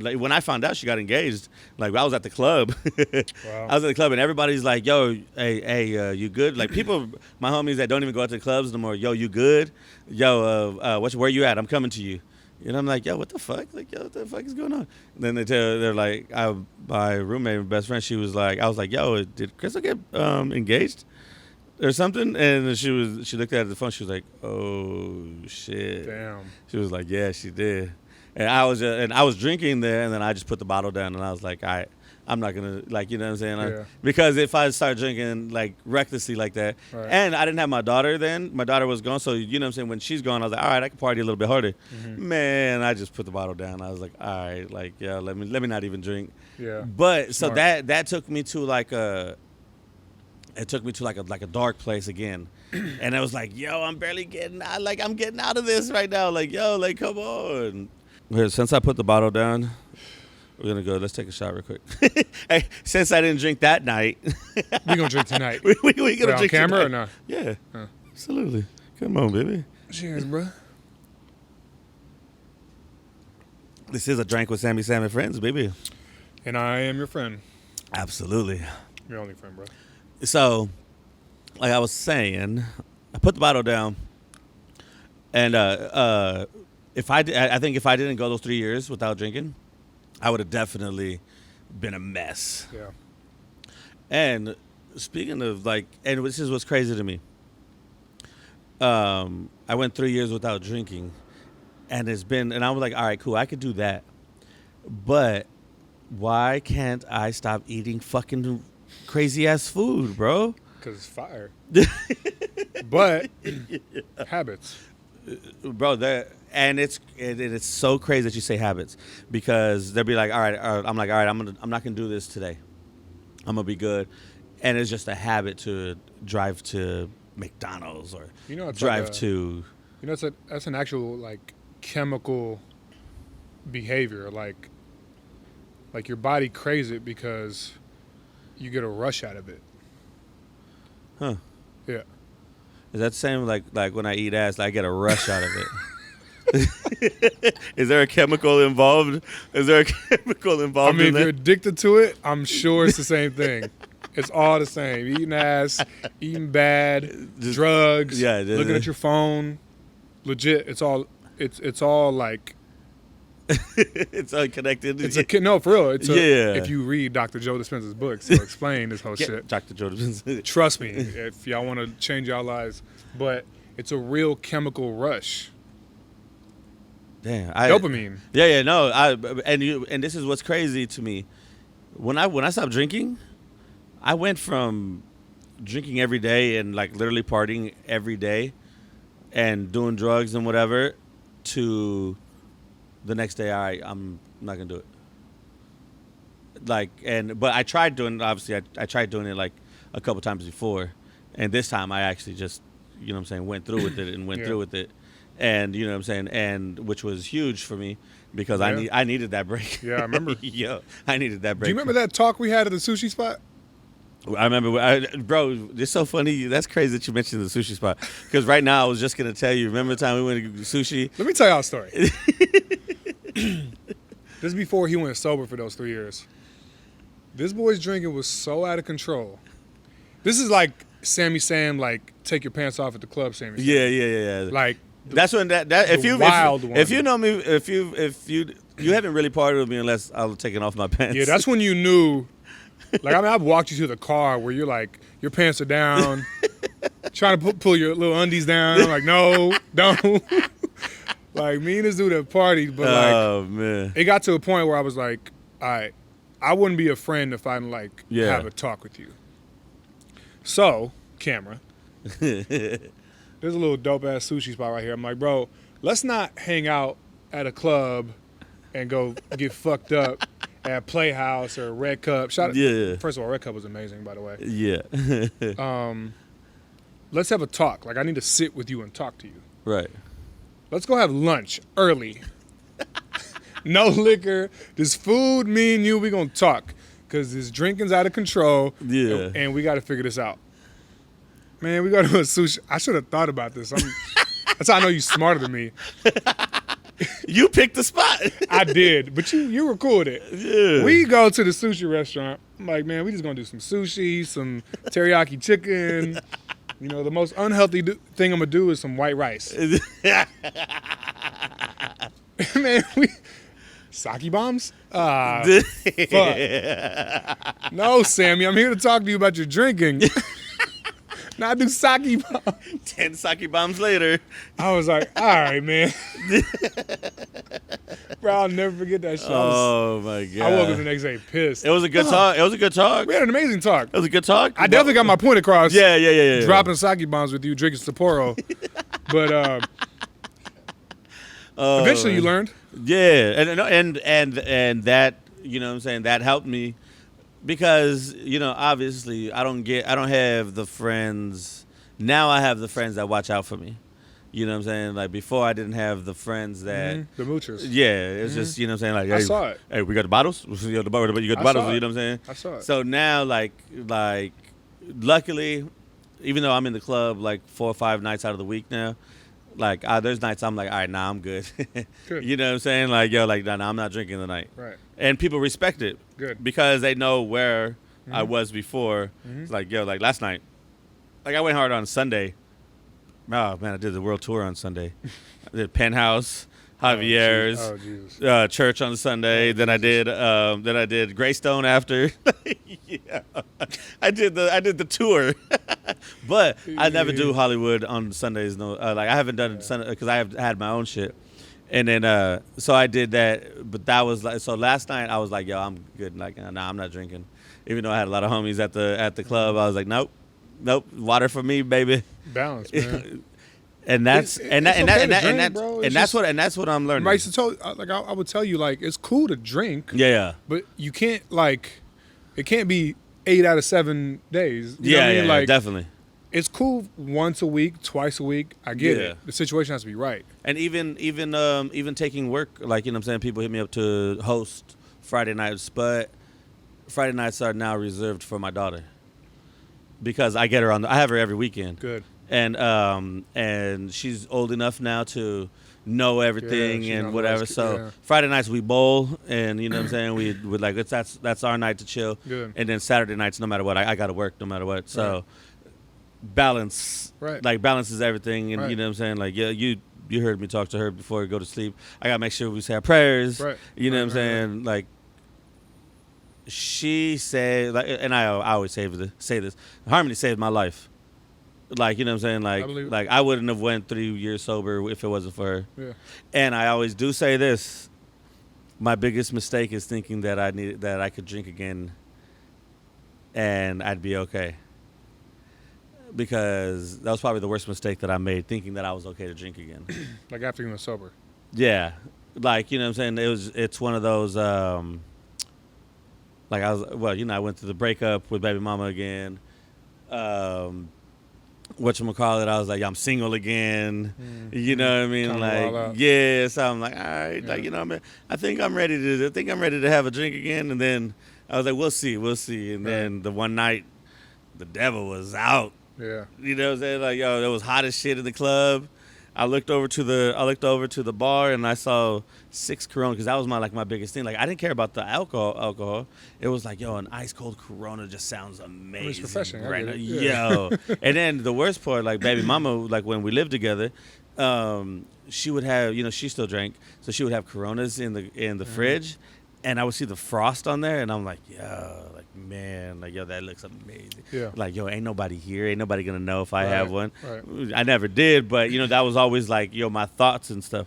Like when I found out she got engaged, like I was at the club. Wow. I was at the club and everybody's like, "Yo, hey, you good?" Like people, my homies that don't even go out to the clubs no more. Yo, you good? Yo, where you at? I'm coming to you. And I'm like, yo, what the fuck? Like, yo, what the fuck is going on? And then they're like, my roommate, my best friend, she was like, I was like, yo, did Crystal get engaged or something? And she looked at the phone. She was like, oh shit. Damn. She was like, yeah, she did. And I was drinking there, and then I just put the bottle down, and I was like, I'm not gonna, like, you know what I'm saying? Yeah. Because if I start drinking like recklessly like that, Right. and I didn't have my daughter then, my daughter was gone, so you know what I'm saying? When she's gone, I was like, all right, I can party a little bit harder. Mm-hmm. Man, I just put the bottle down. I was like, all right, like, yeah, let me not even drink. Yeah. But Smart. so that took me to like a dark place again. And I was like, yo, I'm barely getting out. Like, I'm getting out of this right now. Like, yo, like, come on. Here, since I put the bottle down, we're going to go. Let's take a shot real quick. Hey, since I didn't drink that night. We going to drink tonight. we going to drink on camera tonight. or not? Yeah, absolutely. Come on, baby. Cheers, bro. This is a drink with Sammy Sam and Friends, baby. And I am your friend. Absolutely. Your only friend, bro. So, like I was saying, I put the bottle down, and I think if I didn't go those 3 years without drinking, I would have definitely been a mess. Yeah. And speaking of like, and this is what's crazy to me. I went 3 years without drinking, and I was like, all right, cool, I could do that, but why can't I stop eating fucking crazy ass food, bro? Because it's fire. But habits. Bro, and it's so crazy that you say habits, because they'll be like, all right, I'm like, all right, I'm not gonna do this today. I'm gonna be good, and it's just a habit to drive to McDonald's or It's drive like to. that's an actual like chemical behavior. Like your body craves it because you get a rush out of it. Huh. Yeah. Is that the same like when I eat ass, I get a rush out of it? Is there a chemical involved? I mean, in if that? you're addicted to it, I'm sure it's the same thing. It's all the same. Eating ass, eating bad, drugs, looking at your phone. Legit, it's all like it's all connected. No, for real. If you read Dr. Joe Dispenza's books, he'll explain this whole shit. Dr. Joe Dispenza. Trust me, if y'all want to change y'all lives. But it's a real chemical rush. Damn, dopamine. Yeah, no. And this is what's crazy to me. When I stopped drinking, I went from drinking every day and like literally partying every day and doing drugs and whatever to the next day, all right, I'm not gonna do it. But I tried doing it, obviously I tried doing it like a couple times before, and this time I actually just, you know what I'm saying, went through with it and went through with it. And you know what I'm saying, and which was huge for me because I needed that break. Yeah, I remember. Yeah, I needed that break. Do you remember that talk we had at the sushi spot? I remember, bro. It's so funny. That's crazy that you mentioned the sushi spot because right now I was just gonna tell you. Remember the time we went to sushi? Let me tell y'all a story. This is before he went sober for those 3 years. This boy's drinking was so out of control. This is like Sammy Sam, like take your pants off at the club, Sammy Sam. Yeah. Like. That's when that if you know me, if you haven't really partied with me unless I was taking off my pants. Yeah, that's when you knew. Like, I mean, I've walked you to the car where you're like, your pants are down, trying to pull your little undies down. I'm like, no, don't. Like, me and this dude have partied, but like, man, it got to a point where I was like, all right, I wouldn't be a friend if I didn't have a talk with you. So, camera. There's a little dope-ass sushi spot right here. I'm like, bro, let's not hang out at a club and go get fucked up at Playhouse or Red Cup. First of all, Red Cup was amazing, by the way. Yeah. Let's have a talk. Like, I need to sit with you and talk to you. Right. Let's go have lunch early. No liquor. This food, me and you, we going to talk. Because this drinking's out of control. Yeah. And we got to figure this out. Man, we go to a sushi. I should have thought about this. That's how I know you're smarter than me. You picked the spot. I did, but you were cool with it. Yeah. We go to the sushi restaurant. I'm like, man, we just gonna do some sushi, some teriyaki chicken. You know, the most unhealthy thing I'm gonna do is some white rice. Man, sake bombs? Fuck. No, Sammy, I'm here to talk to you about your drinking. Now I do sake bombs. 10 sake bombs later. I was like, all right, man. Bro, I'll never forget that shit. Oh, my God. I woke up the next day pissed. It was a good talk. It was a good talk. We had an amazing talk. It was a good talk. I definitely got my point across. Yeah. Dropping sake bombs with you, drinking Sapporo. But eventually you learned. Yeah, and that, you know what I'm saying, that helped me. Because, you know, obviously I don't have the friends. Now I have the friends that watch out for me. You know what I'm saying? Like before I didn't have the friends that the moochers. Yeah, it's just, you know what I'm saying, like, hey, I saw it. Hey, we got the bottles? You got the bottles, you know what I'm saying? I saw it. So now like luckily, even though I'm in the club like 4 or 5 nights out of the week now, like there's nights I'm like, all right, nah, I'm good. Good. You know what I'm saying? Like, yo, like, nah, I'm not drinking tonight. Right. And people respect it. Good. Because they know where I was before. It's like, yo, like last night, like I went hard on Sunday. Oh, man, I did the world tour on Sunday. I did Penthouse, Javier's, church on Sunday. Then I did Greystone after. Yeah. I did the tour. But I never do Hollywood on Sundays. No, like I haven't done it Sunday because I have had my own shit. And then so I did that, but that was like, so last night I was like, yo, I'm good. Like, nah, I'm not drinking. Even though I had a lot of homies at the club, I was like, nope, water for me, baby. Balance, man. And that's what I'm learning. Right, so I would tell you, like, it's cool to drink. Yeah. But you can't, like, it can't be 8 out of 7 days. You know what I mean? Like, definitely. It's cool once a week, twice a week. I get Yeah. it. The situation has to be right. And even taking work, like, you know what I'm saying, people hit me up to host Friday nights, but Friday nights are now reserved for my daughter because I get her I have her every weekend. Good. And she's old enough now to know everything and whatever. So yeah. Friday nights we bowl, and you know what I'm saying, we would like that's our night to chill. Good. And then Saturday nights, no matter what, I got to work no matter what. So Right. balance, Right. like balance is everything. And Right. you know what I'm saying, like you heard me talk to her before we go to sleep. I gotta make sure we say our prayers. Right. You know Right, what I'm saying, like. She said, like, and I always say this. Harmony saved my life. Like, you know what I'm saying? Like I wouldn't have went 3 years sober if it wasn't for her. Yeah. And I always do say this. My biggest mistake is thinking that I could drink again and I'd be okay. Because that was probably the worst mistake that I made, thinking that I was okay to drink again. Like after you were sober. Yeah. Like, you know what I'm saying? It's one of those like I went through the breakup with baby mama again. Whatchamacallit, I was like, I'm single again. You know what I mean? Like, yeah. So I'm like, all right, Yeah. like, you know what I mean? I think I'm ready to have a drink again. And then I was like, we'll see. And then the one night, the devil was out. Yeah. You know what I'm saying? Like, yo, it was hot as shit in the club. I looked over to the bar and I saw 6 Corona, because that was my biggest thing. Like, I didn't care about the alcohol. It was like, yo, an ice cold Corona just sounds amazing. It's refreshing. Right now. Yeah. Yo. And then the worst part, like baby mama, like when we lived together, she would have, she still drank, so she would have Coronas in the fridge, and I would see the frost on there, and I'm like, yo, like, man, like, yo, that looks amazing. Yeah. Like, yo, ain't nobody here. Ain't nobody gonna know if I have one. Right. I never did, but, that was always like, yo, my thoughts and stuff.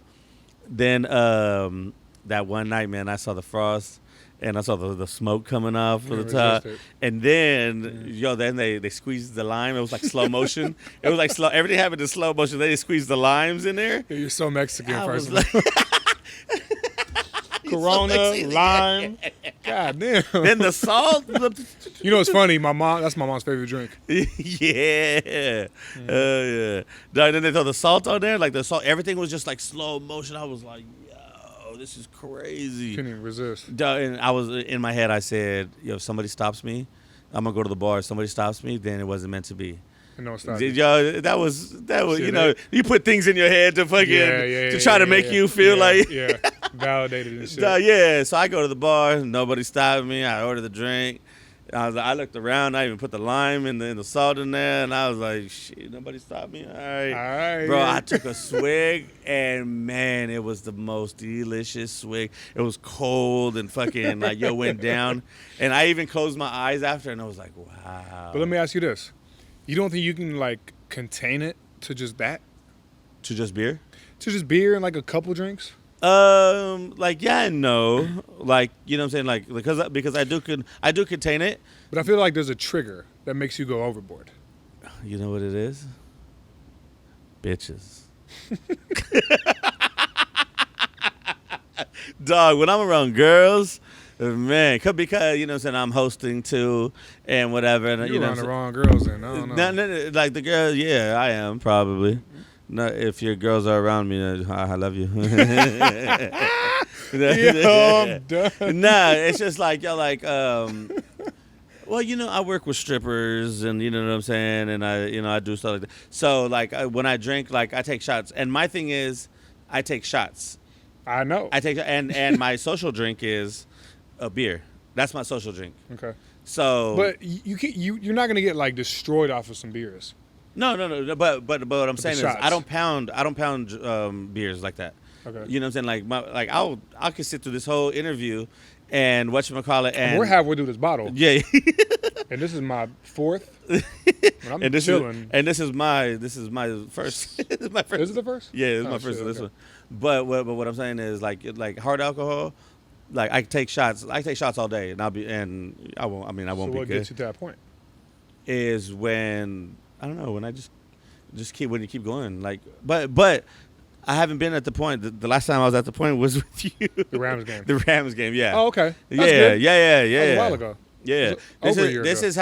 Then that one night, man, I saw the frost, and I saw the smoke coming off of the top. And then, then they squeezed the lime. It was like slow motion. It was like slow. Everything happened in slow motion. They squeezed the limes in there. Yeah, you're so Mexican, I first was of all. Corona, lime. God damn. Then the salt. You know what's funny? That's my mom's favorite drink. Yeah. Yeah. Then they throw the salt on there. Like the salt, everything was just like slow motion. I was like, yo, this is crazy. Couldn't even resist. And I was in my head, I said, yo, if somebody stops me, I'm going to go to the bar. If somebody stops me, then it wasn't meant to be. No, it's not. Yo, that was you put things in your head to fucking to try to make you feel like validated and shit. Yeah, so I go to the bar, nobody stopped me. I ordered the drink. I looked around, I even put the lime and the salt in there, and I was like, shit, nobody stopped me. All right, bro. Yeah. I took a swig, and man, it was the most delicious swig. It was cold and fucking like went down, and I even closed my eyes after, and I was like, wow. But let me ask you this. You don't think you can, like, contain it to just that? To just beer? To just beer and, like, a couple drinks? Like, yeah and no. Like, you know what I'm saying? Like, because I do contain it. But I feel like there's a trigger that makes you go overboard. You know what it is? Bitches. Dog, when I'm around girls, man, because, you know what I'm saying, I'm hosting too and whatever. And, You're around the wrong girls then. I don't know. No, like the girls, yeah, I am probably. No, if your girls are around me, I love you. Yo, I'm done. Nah, it's just like, yo, like, well, I work with strippers, and you know what I'm saying, and I do stuff like that. So, like, when I drink, like, I take shots, and my thing is, I take shots. I know. And my social drink is a beer. That's my social drink. Okay. So, but you're not gonna get like destroyed off of some beers. No. But what I'm saying is, shots. I don't pound beers like that. Okay. You know what I'm saying? Like I could sit through this whole interview, and whatchamacallit, and we're halfway through this bottle. Yeah. And this is my fourth. I'm and chilling. This is my first. This is my first. Is it the first? Yeah, this is my first of this one. But what I'm saying is like hard alcohol. Like I take shots all day, and I won't So be what good. gets you to that point? Is when I don't know, when I just when you keep going, like, but I haven't been at the point. The last time I was at the point was with you. The Rams game. The Rams game, yeah. Oh, okay. That's yeah, good. yeah. That was a while ago. Yeah. Over a year This ago. is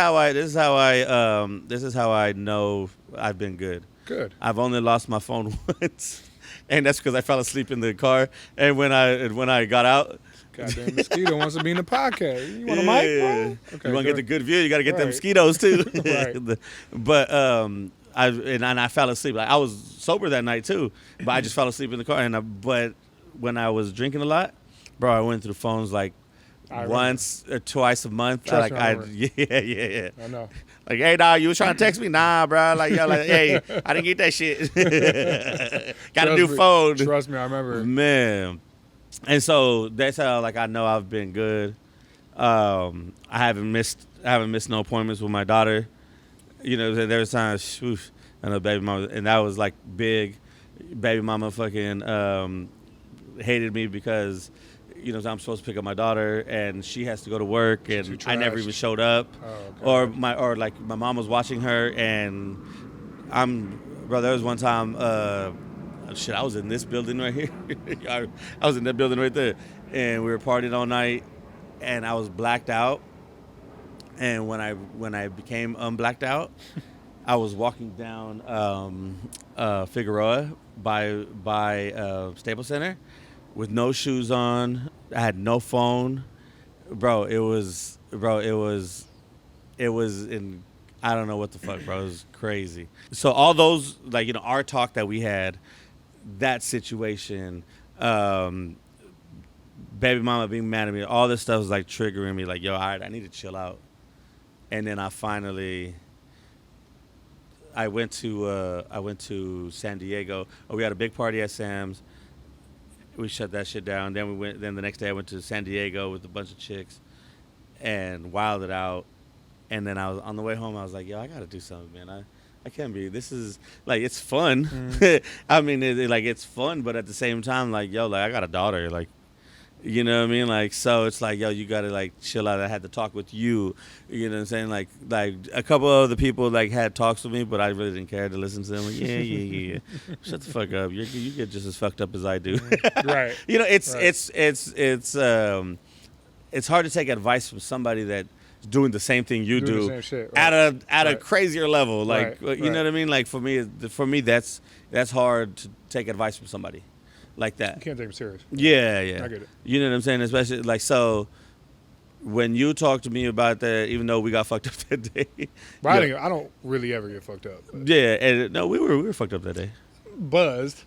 how I know I've been good. Good. I've only lost my phone once, and that's because I fell asleep in the car. And when I got out, Goddamn mosquito wants to be in the podcast. You want a mic, bro? Okay, you want to get the good view, you got to get them Right. mosquitoes too. Right. But I fell asleep. Like I was sober that night too, but I just fell asleep in the car. But when I was drinking a lot, bro, I went through phones like I remember. once or twice a month. Trust me, I remember. Yeah. I know. Like, hey, dog, you was trying to text me? Nah, bro. Like, yo, like, hey, I didn't get that shit. Got a new phone. Trust me, I remember. Man. And so that's how, like, I know I've been good. I haven't missed no appointments with my daughter. You know, there was times, whoosh, I know baby mama, and that was like big. Baby mama fucking hated me because, you know, I'm supposed to pick up my daughter and she has to go to work and I never even showed up. Oh, okay. Or my mom was watching her and bro, there was one time I was in this building right here. I was in that building right there and we were partying all night and I was blacked out. And when I became unblacked out, I was walking down Figueroa by Staples Center with no shoes on. I had no phone. Bro, it was in, I don't know what the fuck, bro. It was crazy. So all those, like, you know, our talk that we had, that situation, baby mama being mad at me, all this stuff was like triggering me, like, yo, all right, I need to chill out. And then I went to San Diego. We had a big party at Sam's. We shut that shit down. Then the next day I went to San Diego with a bunch of chicks and wilded out. And then I was on the way home. I was like, yo, I got to do something, man. I can't be. This is like, it's fun. I mean, it's fun, but at the same time, like, yo, like I got a daughter, like, you know what I mean? Like, so it's like, yo, you got to like chill out. I had to talk with you. You know what I'm saying? Like a couple of other people like had talks with me, but I really didn't care to listen to them. Like, yeah. Shut the fuck up. You get just as fucked up as I do. Right. You know, it's hard to take advice from somebody that's doing the same thing you do the same shit, right. at a crazier level. Like, Right. you know what I mean? Like for me, that's hard to take advice from somebody like that. You can't take him serious. Yeah. I get it. You know what I'm saying? Especially like, so when you talk to me about that, even though we got fucked up that day. But I don't really ever get fucked up. Yeah, and no, we were fucked up that day. Buzzed.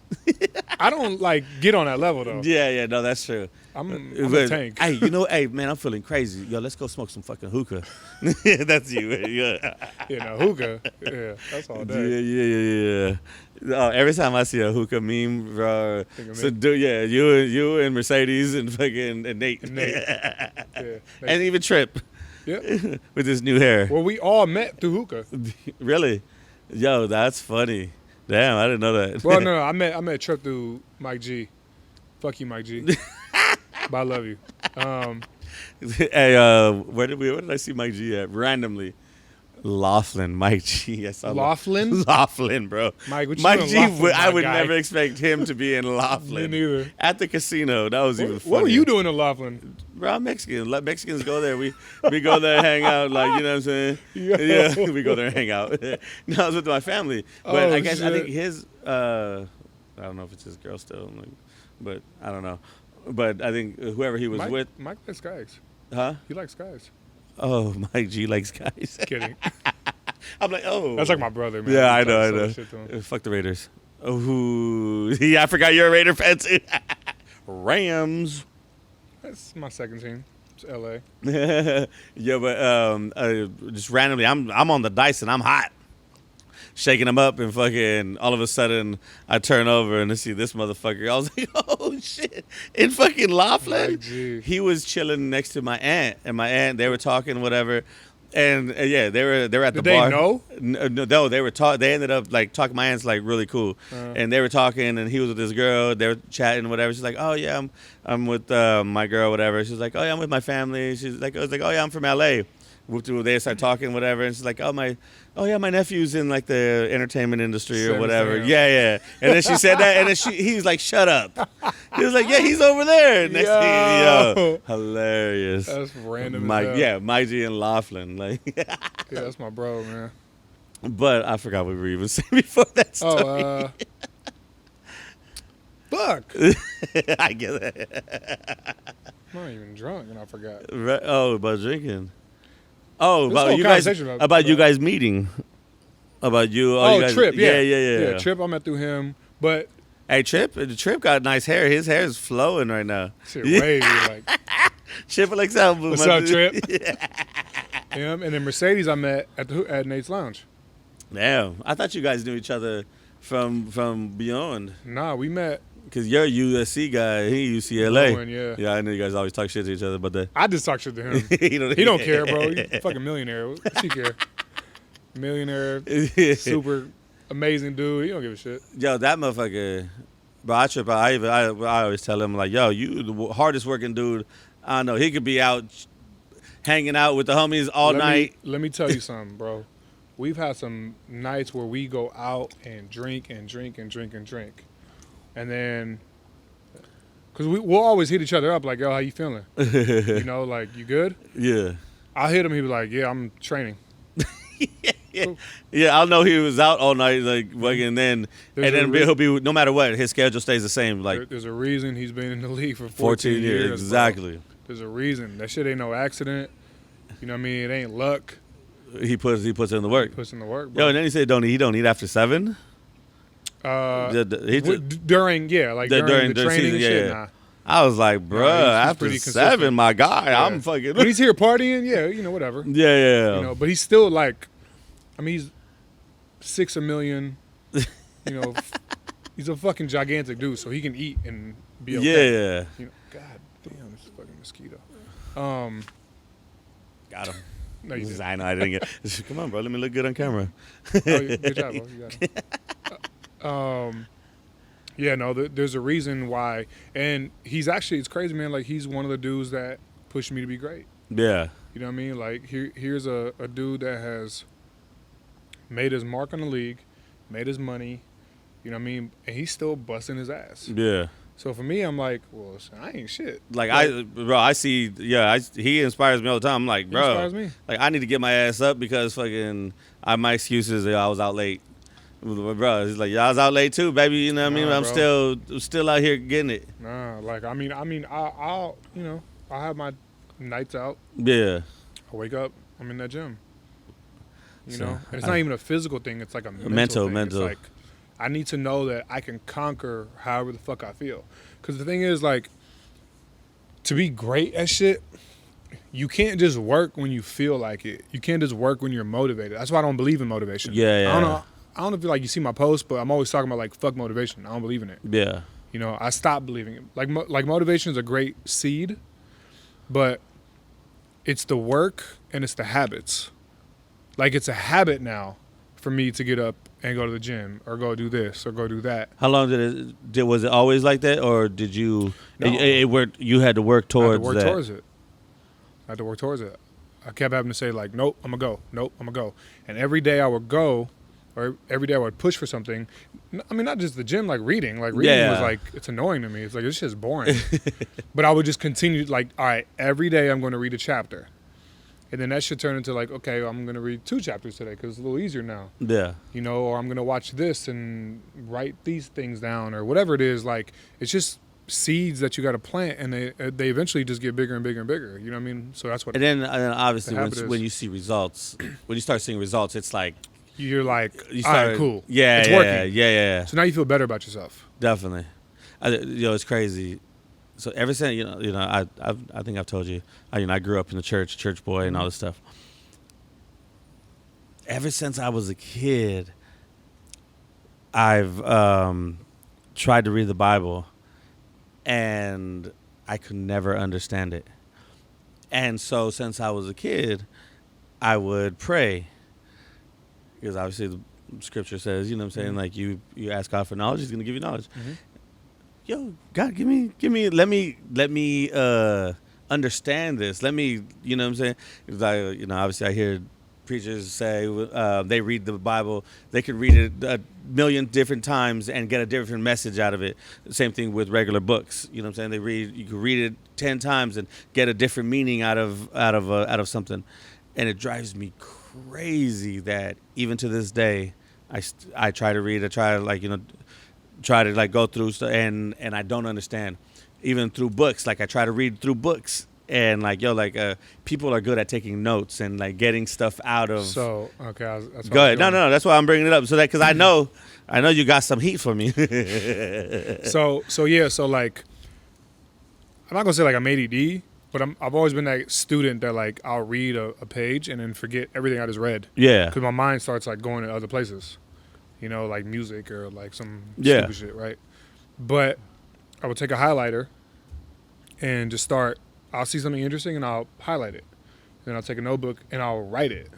I don't like get on that level though. Yeah, no, that's true. I'm a tank. Hey, you know, hey man, I'm feeling crazy. Yo, let's go smoke some fucking hookah. That's you. Yeah. You know, hookah. Yeah, that's all day. Yeah. Every time I see a hookah meme, bro, Think of so me. you and Mercedes and fucking and Nate. Yeah. And even Trip Yep. with his new hair. Well, we all met through hookah. Really? Yo, that's funny. Damn, I didn't know that. Well, no, I met Trip through Mike G. Fuck you, Mike G. But I love you. Hey, where did I see Mike G at? Randomly. Laughlin, Mike G. I saw Laughlin? Laughlin, bro. Mike, what you Mike doing G. Laughlin, I my would guy? never expect him to be in Laughlin. Me neither. At the casino. That was even funny. What were you doing in Laughlin? Bro, I'm Mexican. Mexicans go there. We go there and hang out. Like, you know what I'm saying? Yo. Yeah, we go there and hang out. No, I was with my family. But Oh, I guess I shit. think his, I don't know if it's his girl still, but I don't know. But I think whoever he was with. Mike likes guys. Huh? He likes guys. Oh, Mike G likes guys. Kidding. I'm like, oh. That's like my brother, man. Yeah, I He know. talks so much shit to him. Fuck the Raiders. Oh, yeah, I forgot you're a Raider fan too. Rams. That's my second team. It's L.A. Yeah, but just randomly, I'm on the dice and I'm hot. Shaking them up and fucking all of a sudden I turn over and I see this motherfucker. I was like, oh shit. In fucking Laughlin. Mike G. He was chilling next to my aunt and they were talking whatever. And yeah, they were at the Did bar. they know? No, they were they ended up like talking. My aunt's like really cool, and they were talking, and he was with this girl. They were chatting, whatever. She's like, "Oh yeah, I'm with my girl, whatever." She's like, "Oh yeah, I'm with my family." She's like, "I was like, oh yeah, I'm from LA." They start talking, whatever, and she's like, oh yeah, my nephew's in like the entertainment industry or whatever. Sam. Yeah. And then she said that, and then he was like, shut up. He was like, yeah, he's over there. Next thing, hilarious. That's random. My G and Laughlin, like. Yeah, that's my bro, man. But I forgot what we were even saying before that story. Fuck. I get it. I'm not even drunk, and I forgot. About drinking. Oh, This about whole you guys. conversation About you guys meeting. About you. Oh, you guys, Trip. Yeah. Yeah. Trip. I met through him, but hey, Trip got nice hair. His hair is flowing right now. shit, wavy. Like, Triple XL. what's up, Trip? Him and then Mercedes I met at Nate's Lounge. Damn, I thought you guys knew each other from beyond. Nah, we met. Cause you're a USC guy, he UCLA. Yeah, I know you guys always talk shit to each other, but I just talk shit to him. he don't care, bro. He's a fucking millionaire. What's he care? Millionaire, super amazing dude. He don't give a shit. Yo, that motherfucker. Bro, I trip. I always tell him like, yo, you the hardest working dude. I don't know. He could be out hanging out with the homies all night. Let me tell you something, bro. We've had some nights where we go out and drink and drink and drink and drink. And then, because we'll always hit each other up like, yo, how you feeling? You know, like, you good? Yeah. I'll hit him, he'll be like, yeah, I'm training. Yeah, I'll know he was out all night, like, and then he'll be, no matter what, his schedule stays the same. Like, there's a reason he's been in the league for 14 years. Exactly. Bro. There's a reason. That shit ain't no accident. You know what I mean? It ain't luck. He puts in the work. He puts in the work, bro. Yo, and then he said he don't eat after 7? During the training season, and shit, nah. I was like, bruh, after 7, my guy, yeah. I'm fucking. When he's here partying, yeah, you know, whatever. Yeah. You know, but he's still like, I mean, he's $6 million. You know, he's a fucking gigantic dude, so he can eat and be okay. Yeah. You know, God damn, this fucking mosquito. Got him. No, you didn't. I know I didn't get. Come on, bro. Let me look good on camera. Good job, bro. You got it. Yeah, no, there's a reason why, and he's actually, it's crazy, man. Like, he's one of the dudes that pushed me to be great. Yeah. You know what I mean? Like, here's a dude that has made his mark on the league, made his money, you know what I mean? And he's still busting his ass. Yeah. So for me, I'm like, well, I ain't shit. I see, he inspires me all the time. I'm like, bro, he inspires me. Like, I need to get my ass up because fucking, my excuse is I was out late. Bro, he's like, I was out late too, baby. You know what I mean? I'm still out here getting it. Nah, like, I mean, I'll you know, I'll have my nights out. Yeah. I wake up, I'm in that gym. You know? And it's not even a physical thing. It's like a mental thing. Mental. It's like, I need to know that I can conquer however the fuck I feel. Because the thing is, like, to be great at shit, you can't just work when you feel like it. You can't just work when you're motivated. That's why I don't believe in motivation. Yeah. I don't know if like you see my post, but I'm always talking about like fuck motivation. I don't believe in it. Yeah. You know, I stopped believing it. Like motivation is a great seed, but it's the work and it's the habits. Like, it's a habit now for me to get up and go to the gym or go do this or go do that. How long was it always like that, or did you? No. It worked. You had to work towards that. I had to work towards it. I kept having to say like, nope, I'm gonna go. Nope, I'm gonna go. And every day I would go, or every day I would push for something. I mean, not just the gym, like reading. Like, reading was like, it's annoying to me. It's like, this shit's boring. But I would just continue, like, all right, every day I'm going to read a chapter. And then that should turn into like, okay, I'm going to read 2 chapters today because it's a little easier now. Yeah. You know, or I'm going to watch this and write these things down or whatever it is. Like, it's just seeds that you got to plant, and they eventually just get bigger and bigger and bigger. You know what I mean? So that's what. And then obviously when you see results, when you start seeing results, it's like. You're like, all right, cool. Yeah, it's working. Yeah. So now you feel better about yourself. Definitely. It's crazy. So ever since, I think I've told you, I grew up in the church boy and all this stuff. Ever since I was a kid, I've tried to read the Bible, and I could never understand it. And so since I was a kid, I would pray. Because obviously the scripture says, you know what I'm saying, mm-hmm. like you ask God for knowledge, he's going to give you knowledge. Mm-hmm. Yo, God, let me understand this. Let me, you know what I'm saying? Obviously I hear preachers say they read the Bible. They could read it a million different times and get a different message out of it. Same thing with regular books. You know what I'm saying? You could read it 10 times and get a different meaning out of something. And it drives me crazy that even to this day, I try to read. I try to try to go through stuff and I don't understand. Even through books, I try to read through books and people are good at taking notes and getting stuff out of. So okay, that's go ahead. No, that's why I'm bringing it up. So that because I know you got some heat for me. so I'm not gonna say I'm ADD, but I've always been that student that I'll read a page and then forget everything I just read. Yeah. Because my mind starts going to other places, like music or some stupid shit, right? But I would take a highlighter and just start. I'll see something interesting and I'll highlight it. Then I'll take a notebook and I'll write it.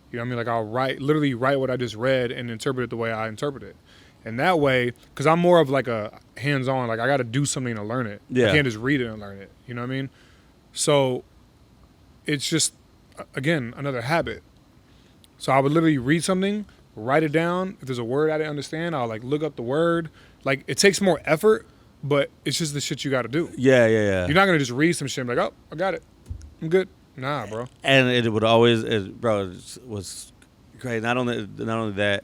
You know what I mean? I'll literally write what I just read and interpret it the way I interpret it. And that way, because I'm more of a hands-on, I got to do something to learn it. Yeah. I can't just read it and learn it. You know what I mean? So it's just, again, another habit. So I would literally read something, write it down. If there's a word I didn't understand, I'll look up the word. It takes more effort, but it's just the shit you got to do. Yeah. You're not going to just read some shit and be oh, I got it. I'm good. Nah, bro. And it would always, it was great. Not only that,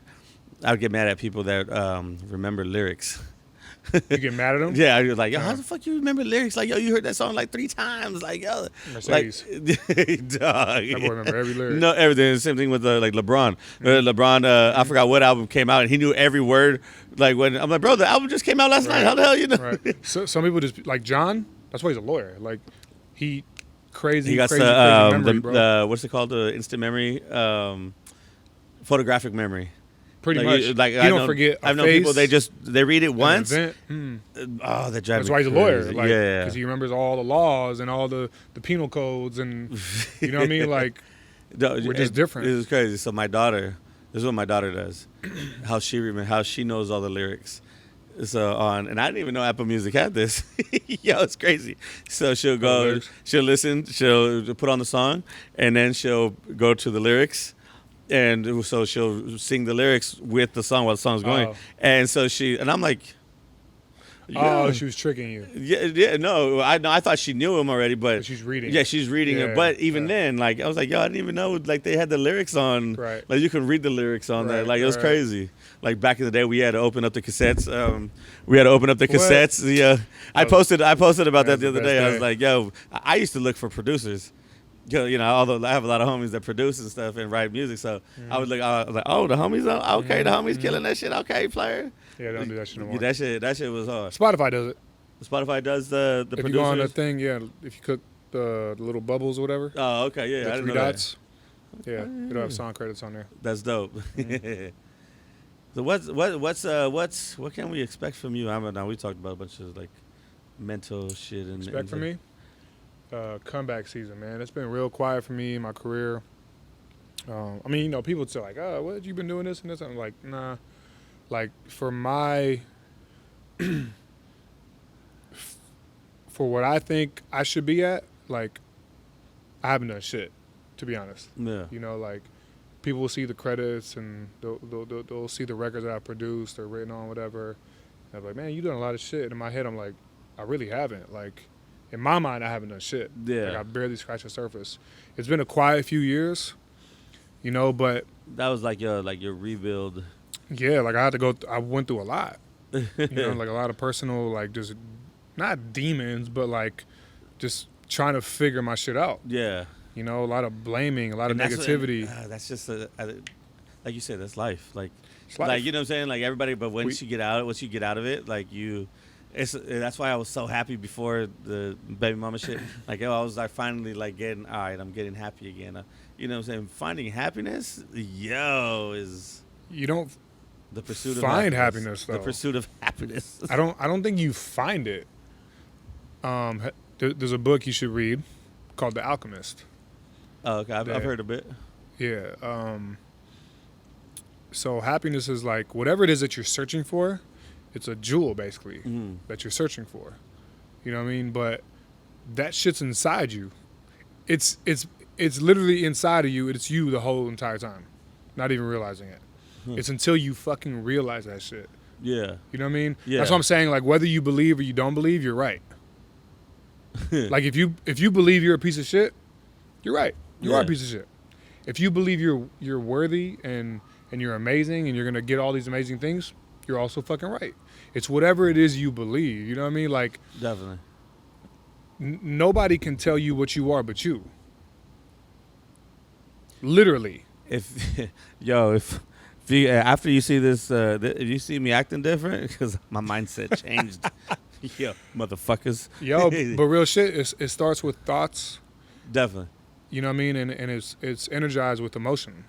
I would get mad at people that remember lyrics. You get mad at them? Yeah, I was like, yo, how the fuck you remember lyrics? Yo, you heard that song 3 times. Yo. Mercedes. Dog. That boy remember every lyric. No, everything. Same thing with LeBron. LeBron, I forgot what album came out, and he knew every word. When I'm like, bro, the album just came out last night. How the hell you know? Right. So some people just, John, that's why he's a lawyer. He crazy, he got crazy memory, bro. what's it called? The instant memory, photographic memory. Pretty much. You don't forget. I've known people they read it once. Oh, that drives me. That's why he's a lawyer. Yeah, because he remembers all the laws and all the penal codes and you know what I mean. We're just different. It was crazy. So my daughter, this is what my daughter does. How she knows all the lyrics. So and I didn't even know Apple Music had this. Yo, it's crazy. So she'll go, she'll listen, she'll put on the song, and then she'll go to the lyrics. And so she'll sing the lyrics with the song while the song's going. And so and I'm like, oh, she was tricking you. Yeah, no, I thought she knew him already, but she's reading. Yeah, she's reading it. But even then, I was like, yo, I didn't even know they had the lyrics on. Right. You can read the lyrics on that. It was crazy. Back in the day, we had to open up the cassettes. Yeah, I posted about that the other day. I was like, yo, I used to look for producers. Although I have a lot of homies that produce and stuff and write music, so I was like, oh, the homies, okay, the homies killing that shit, okay, player. Yeah, don't do that shit no more. That shit was hard. Spotify does it. Spotify does the if producers. If you go on the thing, if you click the little bubbles or whatever. Oh, okay, yeah, the I didn't 3 know dots. That. Yeah, it'll have song credits on there. That's dope. So what can we expect from you? Now we talked about a bunch of mental shit and expect from me. Comeback season, man. It's been real quiet for me in my career. People say oh, what you been doing this and this? I'm like, nah. For my, for what I think I should be at, I haven't done shit, to be honest. Yeah. People will see the credits and they'll see the records that I produced or written on, whatever. And I'm like, man, you done a lot of shit. In my head, I'm like, I really haven't. In my mind, I haven't done shit. Yeah. I barely scratched the surface. It's been a quiet few years, but that was your rebuild. Yeah, I had to go. I went through a lot. A lot of personal, just not demons, but just trying to figure my shit out. Yeah. A lot of blaming, a lot of negativity. That's just like you said, that's life. It's life. You know what I'm saying? Everybody, but once you get out of it, that's why I was so happy before the baby mama shit. I was finally getting, all right, I'm getting happy again. You know what I'm saying? Finding happiness, is you don't the pursuit of happiness though. The pursuit of happiness. I don't think you find it. There's a book you should read called The Alchemist. Oh, okay. I've heard a bit. Yeah. So happiness is whatever it is that you're searching for. It's a jewel, basically, that you're searching for. You know what I mean? But that shit's inside you. It's literally inside of you. It's you the whole entire time, not even realizing it. It's until you fucking realize that shit. Yeah. You know what I mean? Yeah. That's what I'm saying. Like, whether you believe or you don't believe, you're right. Like, if you believe you're a piece of shit, you're right. You are a piece of shit. If you believe you're worthy and you're amazing and you're gonna get all these amazing things, you're also fucking right. It's whatever it is you believe. You know what I mean? Like, Definitely. Nobody can tell you what you are but you. Literally. If you, after you see this, if you see me acting different, because my mindset changed. Yo, motherfuckers. Yo, but real shit, it starts with thoughts. Definitely. You know what I mean? And it's energized with emotion.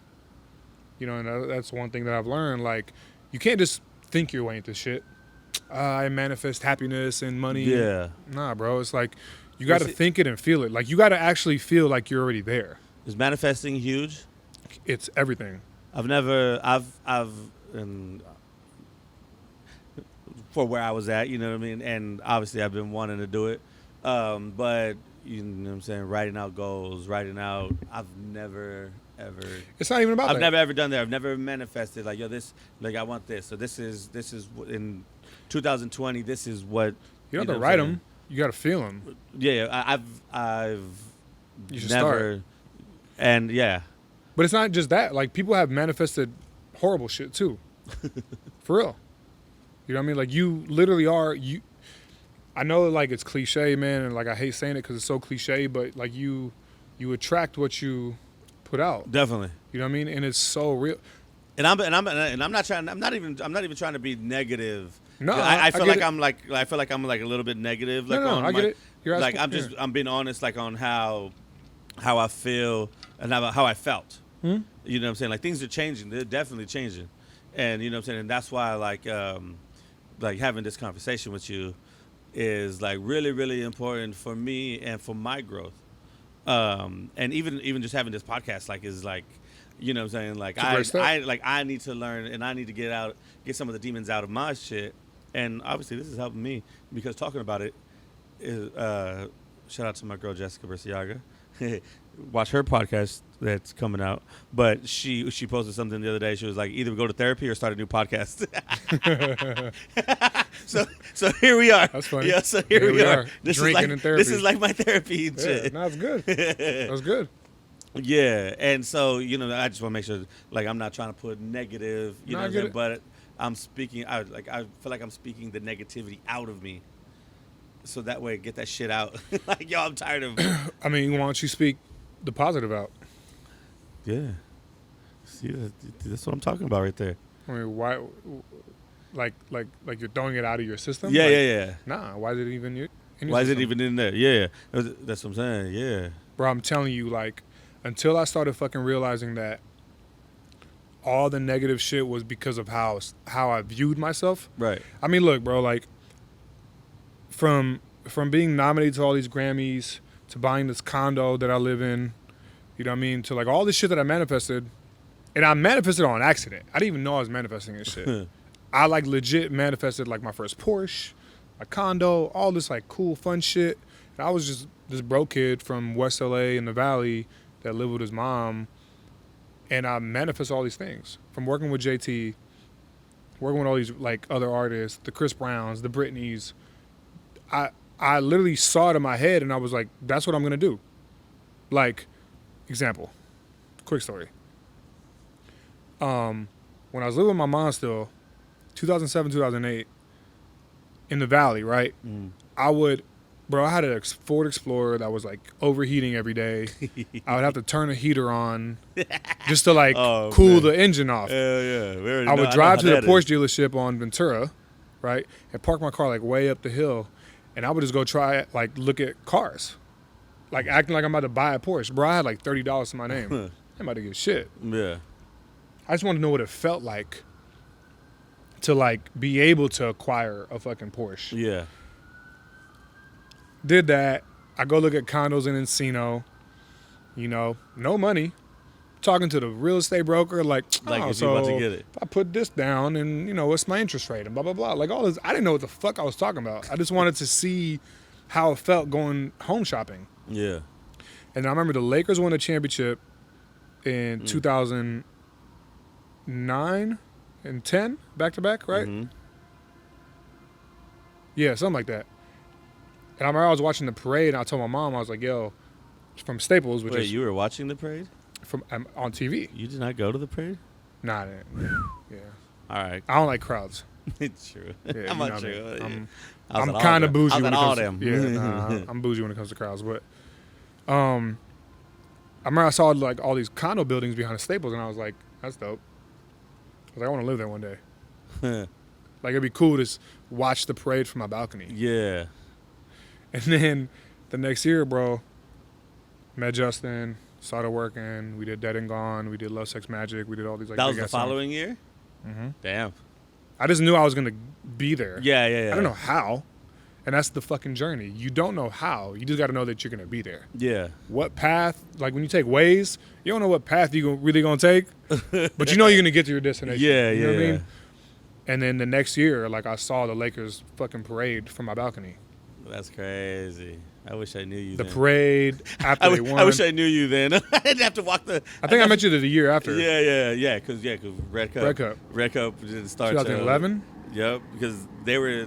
You know, and that's one thing that I've learned. Like, you can't just think your way into shit. I manifest happiness and money. Yeah. Nah, bro. It's like, you got to think it and feel it. Like, you got to actually feel like you're already there. Is manifesting huge? It's everything. For where I was at, you know what I mean? And obviously I've been wanting to do it. But, you know what I'm saying, writing out goals, I've never, ever. It's not even about that. I've never, ever done that. I've never manifested, like, yo, this, like, I want this. So this is in 2020, this is what. You don't have to write them. You got to feel them. Yeah, I've you should never. Start. And, yeah. But it's not just that. Like, people have manifested horrible shit, too. For real. You know what I mean? Like, you literally are, I know, like, it's cliche, man, and, like, I hate saying it because it's so cliche, but, like, you attract what you put out. Definitely. You know what I mean? And it's so real. And I'm not even trying to be negative. No, I feel like I'm a little bit negative. Like, no, I get it. You're asking, I'm being honest, like, on how I feel and how I felt. You know what I'm saying? Like, things are changing. They're definitely changing. And, you know what I'm saying? And that's why, like having this conversation with you is, like, really, really important for me and for my growth. And even just having this podcast, like, is, like, you know what I'm saying? Like, I need to learn and I need to get some of the demons out of my shit. And obviously this is helping me because talking about it is, shout out to my girl, Jessica Berciaga. Watch her podcast that's coming out. But she posted something the other day. She was like, either go to therapy or start a new podcast. so here we are. That's funny. Yeah, so here we are. Drinking and therapy. This is like my therapy and shit. No, it's good. That's good. Yeah, and so, you know, I just want to make sure, like, I'm not trying to put negative, you know what I'm saying? But I'm speaking, I feel like I'm speaking the negativity out of me. So that way, get that shit out. Like, yo, I'm tired of. I mean, why don't you speak the positive out? Yeah. See, that's what I'm talking about right there. I mean, why? Like you're throwing it out of your system? Yeah, like, yeah. Nah, why is it even in your Why system? is it even in there? Yeah, that's what I'm saying. Yeah. Bro, I'm telling you, like, until I started fucking realizing that all the negative shit was because of how I viewed myself. Right. I mean, look, bro, like, from being nominated to all these Grammys to buying this condo that I live in, you know what I mean, to, like, all this shit that I manifested, and I manifested on accident. I didn't even know I was manifesting this shit. I, like, legit manifested, like, my first Porsche, my condo, all this, like, cool, fun shit. And I was just this broke kid from West LA in the Valley that lived with his mom, and I manifest all these things. From working with JT, working with all these, like, other artists, the Chris Browns, the Britneys, I literally saw it in my head, and I was like, that's what I'm going to do. Like, example, quick story. When I was living with my mom still, 2007, 2008, in the Valley, right? I had a Ford Explorer that was, like, overheating every day. I would have to turn the heater on just to, like, cool the engine off. Hell yeah. I would drive to the Porsche dealership on Ventura, right, and park my car, like, way up the hill, and I would just go try, like, look at cars, like, acting like I'm about to buy a Porsche. Bro, I had, like, $30 to my name. I'm about to get shit. Yeah. I just wanted to know what it felt like to, like, be able to acquire a fucking Porsche. Yeah. Did that. I go look at condos in Encino. You know, no money. Talking to the real estate broker, like if you want to get it. If I put this down and, you know, what's my interest rate and blah, blah, blah. Like, all this. I didn't know what the fuck I was talking about. I just wanted to see how it felt going home shopping. Yeah. And I remember the Lakers won the championship in 2009 and 10, back to back, right? Mm-hmm. Yeah, something like that. And I remember I was watching the parade, and I told my mom, I was like, yo, it's from Staples, which Wait, is you were watching the parade? from on TV. You did not go to the parade? Nah, I didn't. Yeah. All right. I don't like crowds. It's true. Yeah, I'm you not know sure. what I mean? I was I'm at all kind of them. bougie I was when at it all comes them. to, I'm bougie when it comes to crowds. But I remember I saw like all these condo buildings behind the Staples, and I was like, that's dope. I was like, I want to live there one day. Like, it'd be cool to watch the parade from my balcony. Yeah. And then the next year, bro, met Justin, started working. We did Dead and Gone. We did Love, Sex, Magic. We did all these like. That was big the ass songs. following year? Mm-hmm. Damn. I just knew I was gonna be there. Yeah, yeah, yeah. I don't know how, and that's the fucking journey. You don't know how. You just got to know that you're gonna be there. Yeah. What path? Like when you take Waze, you don't know what path you really gonna take, but you know you're gonna get to your destination. Yeah, you yeah. know what I mean? And then the next year, like I saw the Lakers fucking parade from my balcony. That's crazy. I wish I knew you The then. parade after they won. I wish I knew you then. I didn't have to walk the... I think I met you the year after. Yeah, because Red Cup. Red Cup. Didn't start 2011? Yep, because they were...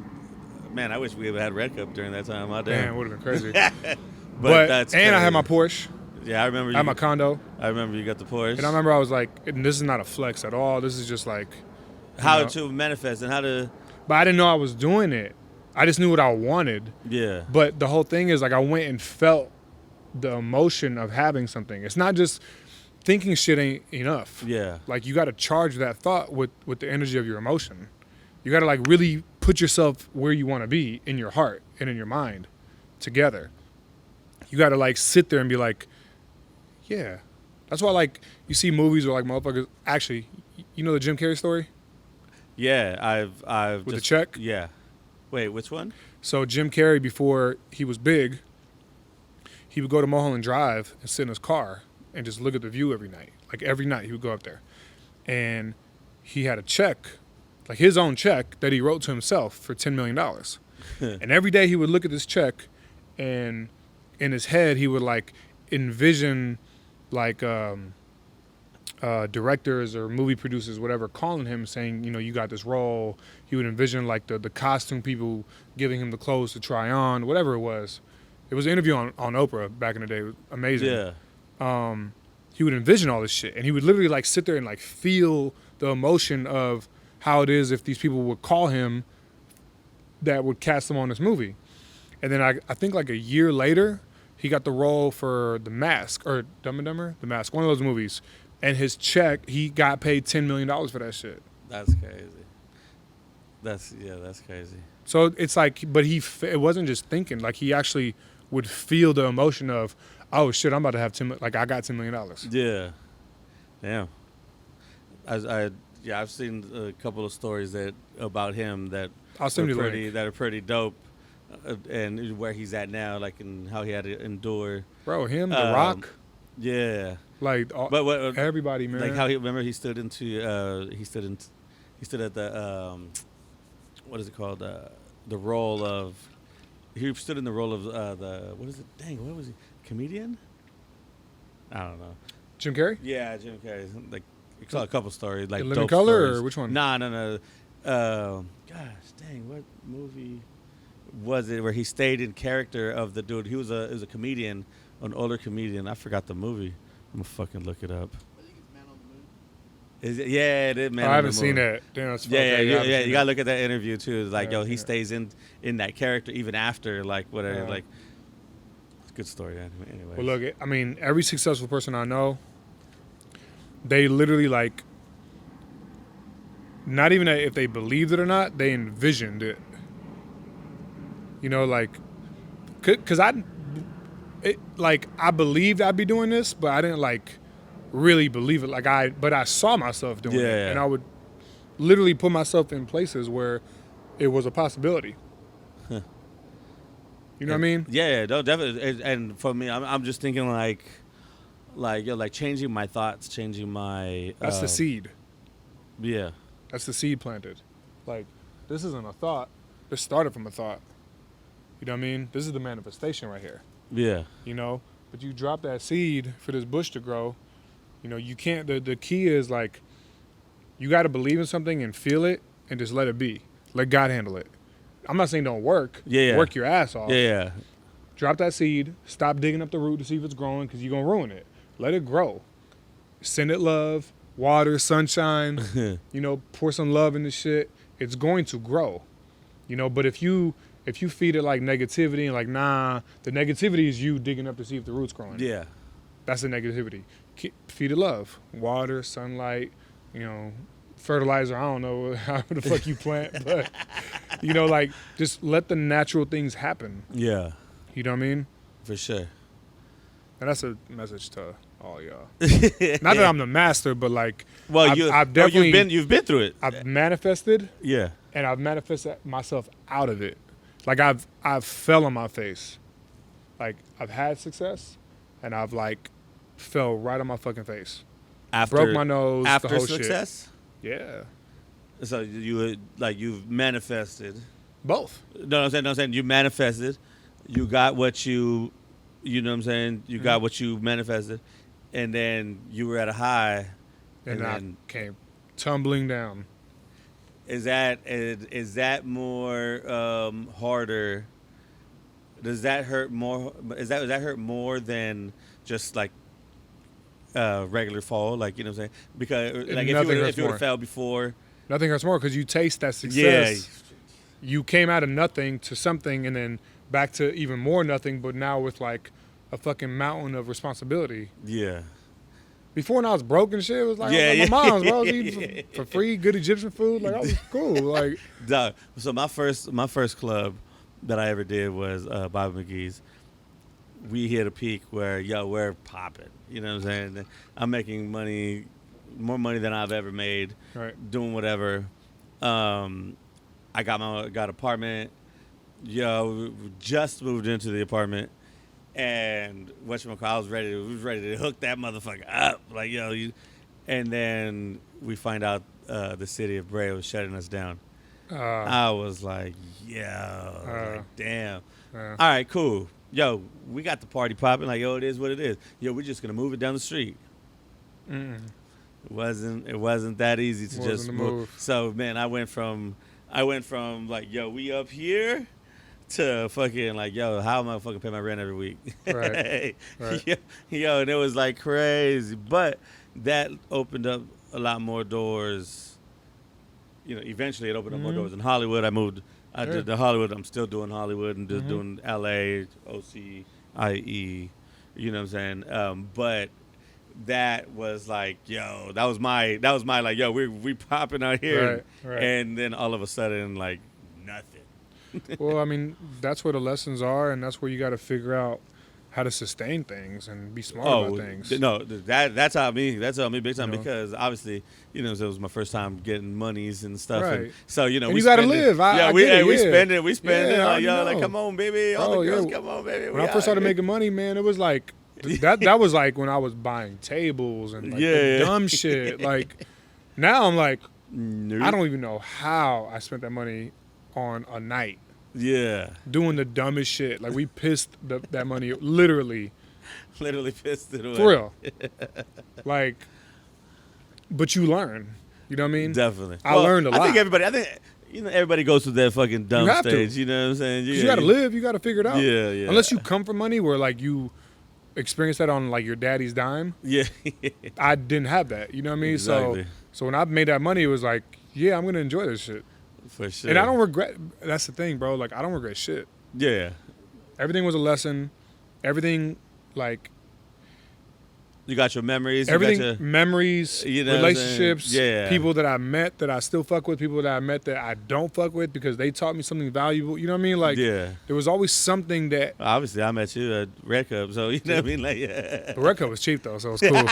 Man, I wish we had Red Cup during that time. Damn, it would have been crazy. but that's and crazy. I had my Porsche. Yeah, I remember I had my condo. I remember you got the Porsche. And I remember I was like, and this is not a flex at all. This is just like... How to manifest and how to... But I didn't know I was doing it. I just knew what I wanted. Yeah. But the whole thing is like I went and felt the emotion of having something. It's not just thinking shit ain't enough. Yeah. Like you got to charge that thought with the energy of your emotion. You got to like really put yourself where you want to be in your heart and in your mind together. You got to like sit there and be like, yeah. That's why like you see movies where like motherfuckers actually, you know the Jim Carrey story? Yeah, I've With just, the check? Yeah. Wait, which one? So Jim Carrey, before he was big, he would go to Mulholland Drive and sit in his car and just look at the view every night. Like every night he would go up there. And he had a check, like his own check that he wrote to himself for $10 million. And every day he would look at this check and in his head he would like envision like directors or movie producers, whatever, calling him saying, you know, you got this role. He would envision like the costume people giving him the clothes to try on, whatever it was. It was an interview on Oprah back in the day. It was amazing. Yeah. He would envision all this shit. And he would literally like sit there and like feel the emotion of how it is if these people would call him that would cast him on this movie. And then I think like a year later, he got the role for The Mask, or Dumb and Dumber? The Mask, one of those movies. And his check, he got paid $10 million for that shit. That's crazy. That's crazy. So it's like, but it wasn't just thinking. Like he actually would feel the emotion of, oh shit, I'm about to have like I got $10 million. Yeah. Damn. I've seen a couple of stories about him that I'll send you the link. that are pretty dope, and where he's at now, like and how he had to endure. Bro, him, The Rock. Yeah. Like, but everybody, man. Like how he stood at the what is it called, the role of, he stood in the role of the, what is it, dang, what was he, comedian? I don't know. Jim Carrey? Yeah, Jim Carrey. Like, I saw a couple stories, like In Living dope Color, stories. or which one? No. Gosh, dang, what movie was it where he stayed in character of the dude? He was a comedian, an older comedian. I forgot the movie. I'm gonna fucking look it up. I think it's Man on the Moon. Is it? Yeah, it is Man. I on haven't the seen Moon. that. Damn, that's Yeah. You gotta that. look at that interview too. Like, Yeah, yo, he yeah. stays in that character even after, like, whatever. Yeah. Like, it's a good story. Anyway. Well, look, I mean, every successful person I know, they literally like, not even if they believed it or not, they envisioned it. You know, like, cause I believed I'd be doing this, but I didn't like really believe it. But I saw myself doing it, and I would literally put myself in places where it was a possibility. You know what I mean? Yeah, no, definitely. And for me, I'm just thinking like changing my thoughts, changing my. That's the seed. Yeah. That's the seed planted. Like, this isn't a thought. This started from a thought. You know what I mean? This is the manifestation right here. Yeah. You know, but you drop that seed for this bush to grow. You know, you can't. The key is like, you got to believe in something and feel it and just let it be. Let God handle it. I'm not saying don't work. Yeah. Work your ass off. Yeah. Drop that seed. Stop digging up the root to see if it's growing because you're going to ruin it. Let it grow. Send it love, water, sunshine. You know, pour some love in the shit. It's going to grow. You know, but if you feed it like negativity and like, nah, the negativity is you digging up to see if the root's growing. Yeah. That's the negativity. Feed it love. Water, sunlight, you know, fertilizer. I don't know how the fuck you plant, but, you know, like, just let the natural things happen. Yeah. You know what I mean? For sure. And that's a message to all y'all. Not that I'm the master, but like, well, I've definitely you've been through it. I've manifested. Yeah. And I've manifested myself out of it. Like I've fell on my face. Like I've had success, and I've like fell right on my fucking face. Broke my nose. After the whole success. Shit. Yeah. So you've manifested. Both. No, I'm saying you manifested. You got what you know what I'm saying? You got what you manifested, and then you were at a high, and then I came tumbling down. Is that more harder? Does that hurt more? Does that hurt more than just like regular fall? Like, you know what I'm saying? Because like if you would have fell before, nothing hurts more because you taste that success. Yeah. You came out of nothing to something, and then back to even more nothing, but now with like a fucking mountain of responsibility. Yeah. Before, when I was broke and shit, it was like, my mom's, bro. I was eating for free, good Egyptian food. Like, I was cool. Like, dog. So my first club that I ever did was Bobby McGee's. We hit a peak where we're popping. You know what I'm saying? I'm making money, more money than I've ever made. Right. Doing whatever. I got apartment. Just moved into the apartment. And I was ready to hook that motherfucker up, like and then we find out the city of Brea was shutting us down. I was like, damn. All right, cool. We got the party popping. Like, it is what it is. We're just gonna move it down the street. It wasn't that easy to just move. So man, I went from like, we up here, to fucking like, how am I fucking pay my rent every week? Right. Right. And it was like crazy. But that opened up a lot more doors. Eventually it opened up more doors in Hollywood. I did the Hollywood. I'm still doing Hollywood and just doing LA, OC, IE. You know what I'm saying? But that was like, that was my like, we popping out here. Right. And then all of a sudden, like, nothing. Well, I mean, that's where the lessons are, and that's where you got to figure out how to sustain things and be smart about things. No, that's how me big time, because obviously, it was my first time getting monies and stuff. Right. And so, and we got to live. We spend it. Yeah, like, come on, baby. All the girls, come on, baby. When I first started making money, man, it was like, that was like when I was buying tables and like dumb shit. Like, now I'm like, I don't even know how I spent that money on a night. Yeah. Doing the dumbest shit. Like, we pissed that money, literally pissed it away. For real. Like, but you learn. You know what I mean? Definitely. I learned a lot. I think everybody goes through that fucking dumb stage. You know what I'm saying? You got to live. You got to figure it out. Yeah. Unless you come from money where, like, you experience that on, like, your daddy's dime. Yeah. I didn't have that. You know what I mean? Exactly. So when I made that money, it was like, I'm going to enjoy this shit. For sure. And I don't regret. That's the thing, bro. Like, I don't regret shit. Yeah. Everything was a lesson. Everything, like, you got your memories. Memories, relationships, people that I met that I still fuck with, people that I met that I don't fuck with because they taught me something valuable. You know what I mean? Like, there was always something that. Obviously, I met you at Red Cup, so you know what I mean? Like, The Red Cup was cheap, though, so it was cool.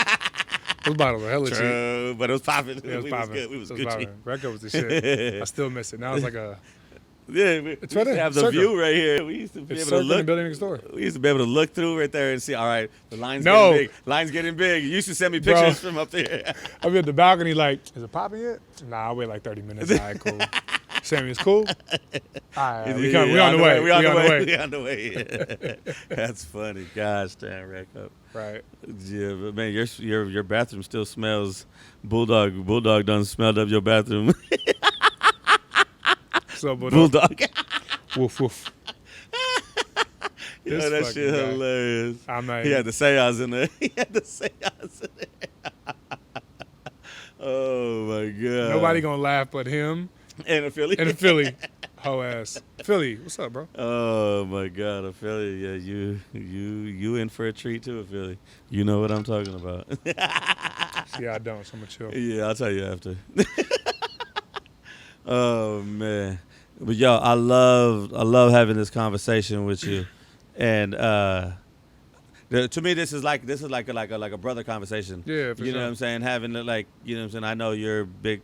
Those bottles were hella cheap. But it was popping. Yeah, it was popping. We was Gucci. Red Cup was the shit. I still miss it. Now it's like a... It's right there. Have the view right here. We used to be able to look. In the building next door. We used to be able to look through right there and see, all right, the line's getting big. Line's getting big. You used to send me pictures from up there. I'll be at the balcony like, is it popping yet? Nah, I'll wait like 30 minutes. All right, cool. Sammy, it's cool. All right, we Yeah, on the way. We on the way. That's funny. Gosh, damn, rack up. Right. Yeah, but man, your bathroom still smells. Bulldog done smelled up your bathroom. So Bulldog. Woof woof. Yo, that shit guy. hilarious. He had the seance in there. Oh my god. Nobody gonna laugh but him and a Philly. Hoe ass. Philly, what's up, bro? Oh my god, a Philly. Yeah, you in for a treat too, a Philly. You know what I'm talking about. Yeah, I don't, so I'm gonna chill. Yeah, I'll tell you after. Oh man. But yo, I love having this conversation with you. And to me, this is like a brother conversation. Yeah, for you know sure. what I'm saying. Having it like, you know what I'm saying. I know you're a big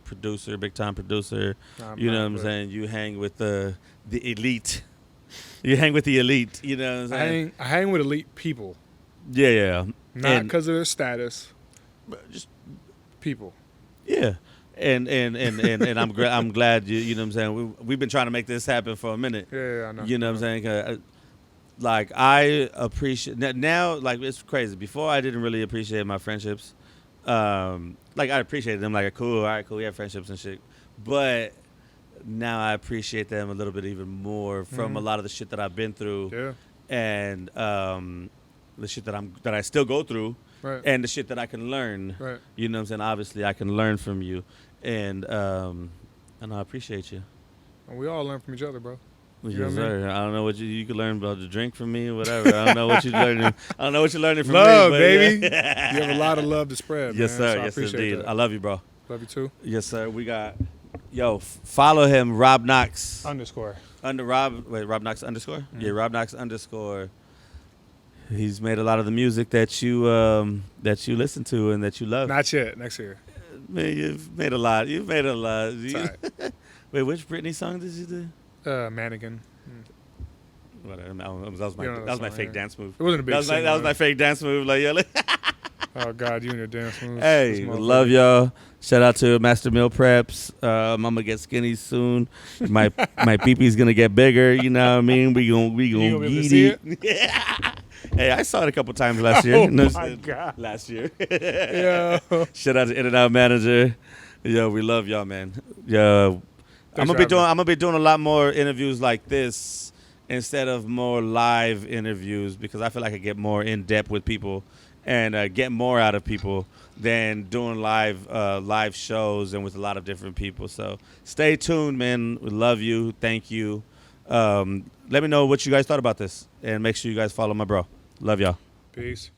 time producer. You know what I'm saying. You hang with the elite. You hang with the elite. You know what I'm saying. I hang with elite people. Yeah. Not because of their status. Just people. Yeah. And I'm glad you know what I'm saying. We've been trying to make this happen for a minute. Yeah, I know. You know what I'm saying. Like I appreciate now. Like it's crazy. Before I didn't really appreciate my friendships. Like I appreciated them. Like cool, all right, cool. We have friendships and shit. But now I appreciate them a little bit even more from a lot of the shit that I've been through. Yeah. And the shit that I still go through. Right. And the shit that I can learn. Right. You know what I'm saying. Obviously, I can learn from you, and I appreciate you. And we all learn from each other, bro. Yes, sir. I don't know what you can learn about the drink from me or whatever. I don't know what you're learning. I don't know what you're learning from love, me. Love, baby. Yeah. You have a lot of love to spread, yes, man. sir. So Yes, I appreciate indeed. that. I love you, bro. Love you too. Yes, sir. We got, follow him, Rob Knox. _. Rob Knox _? Mm-hmm. Yeah, Rob Knox _. He's made a lot of the music that you listen to and that you love. Not yet. Next year. Man, you've made a lot. Sorry. Wait, which Britney song did you do? Mannequin. Whatever. That was my fake dance move. It wasn't a big that was my fake dance move. Like, yeah. Oh God, you and your dance moves. Hey, love y'all. Shout out to Master Meal Preps. I'm gonna get skinny soon. My pee-pee's gonna get bigger. You know what I mean? We gonna eat it. Yeah. Hey, I saw it a couple times last year. Oh my God. Last year. Yeah. Shout out to In-N-Out Manager. Yo, we love y'all, man. Yo, I'm gonna be doing a lot more interviews like this instead of more live interviews because I feel like I get more in depth with people and get more out of people than doing live shows and with a lot of different people. So stay tuned, man. We love you. Thank you. Let me know what you guys thought about this and make sure you guys follow my bro. Love y'all. Peace.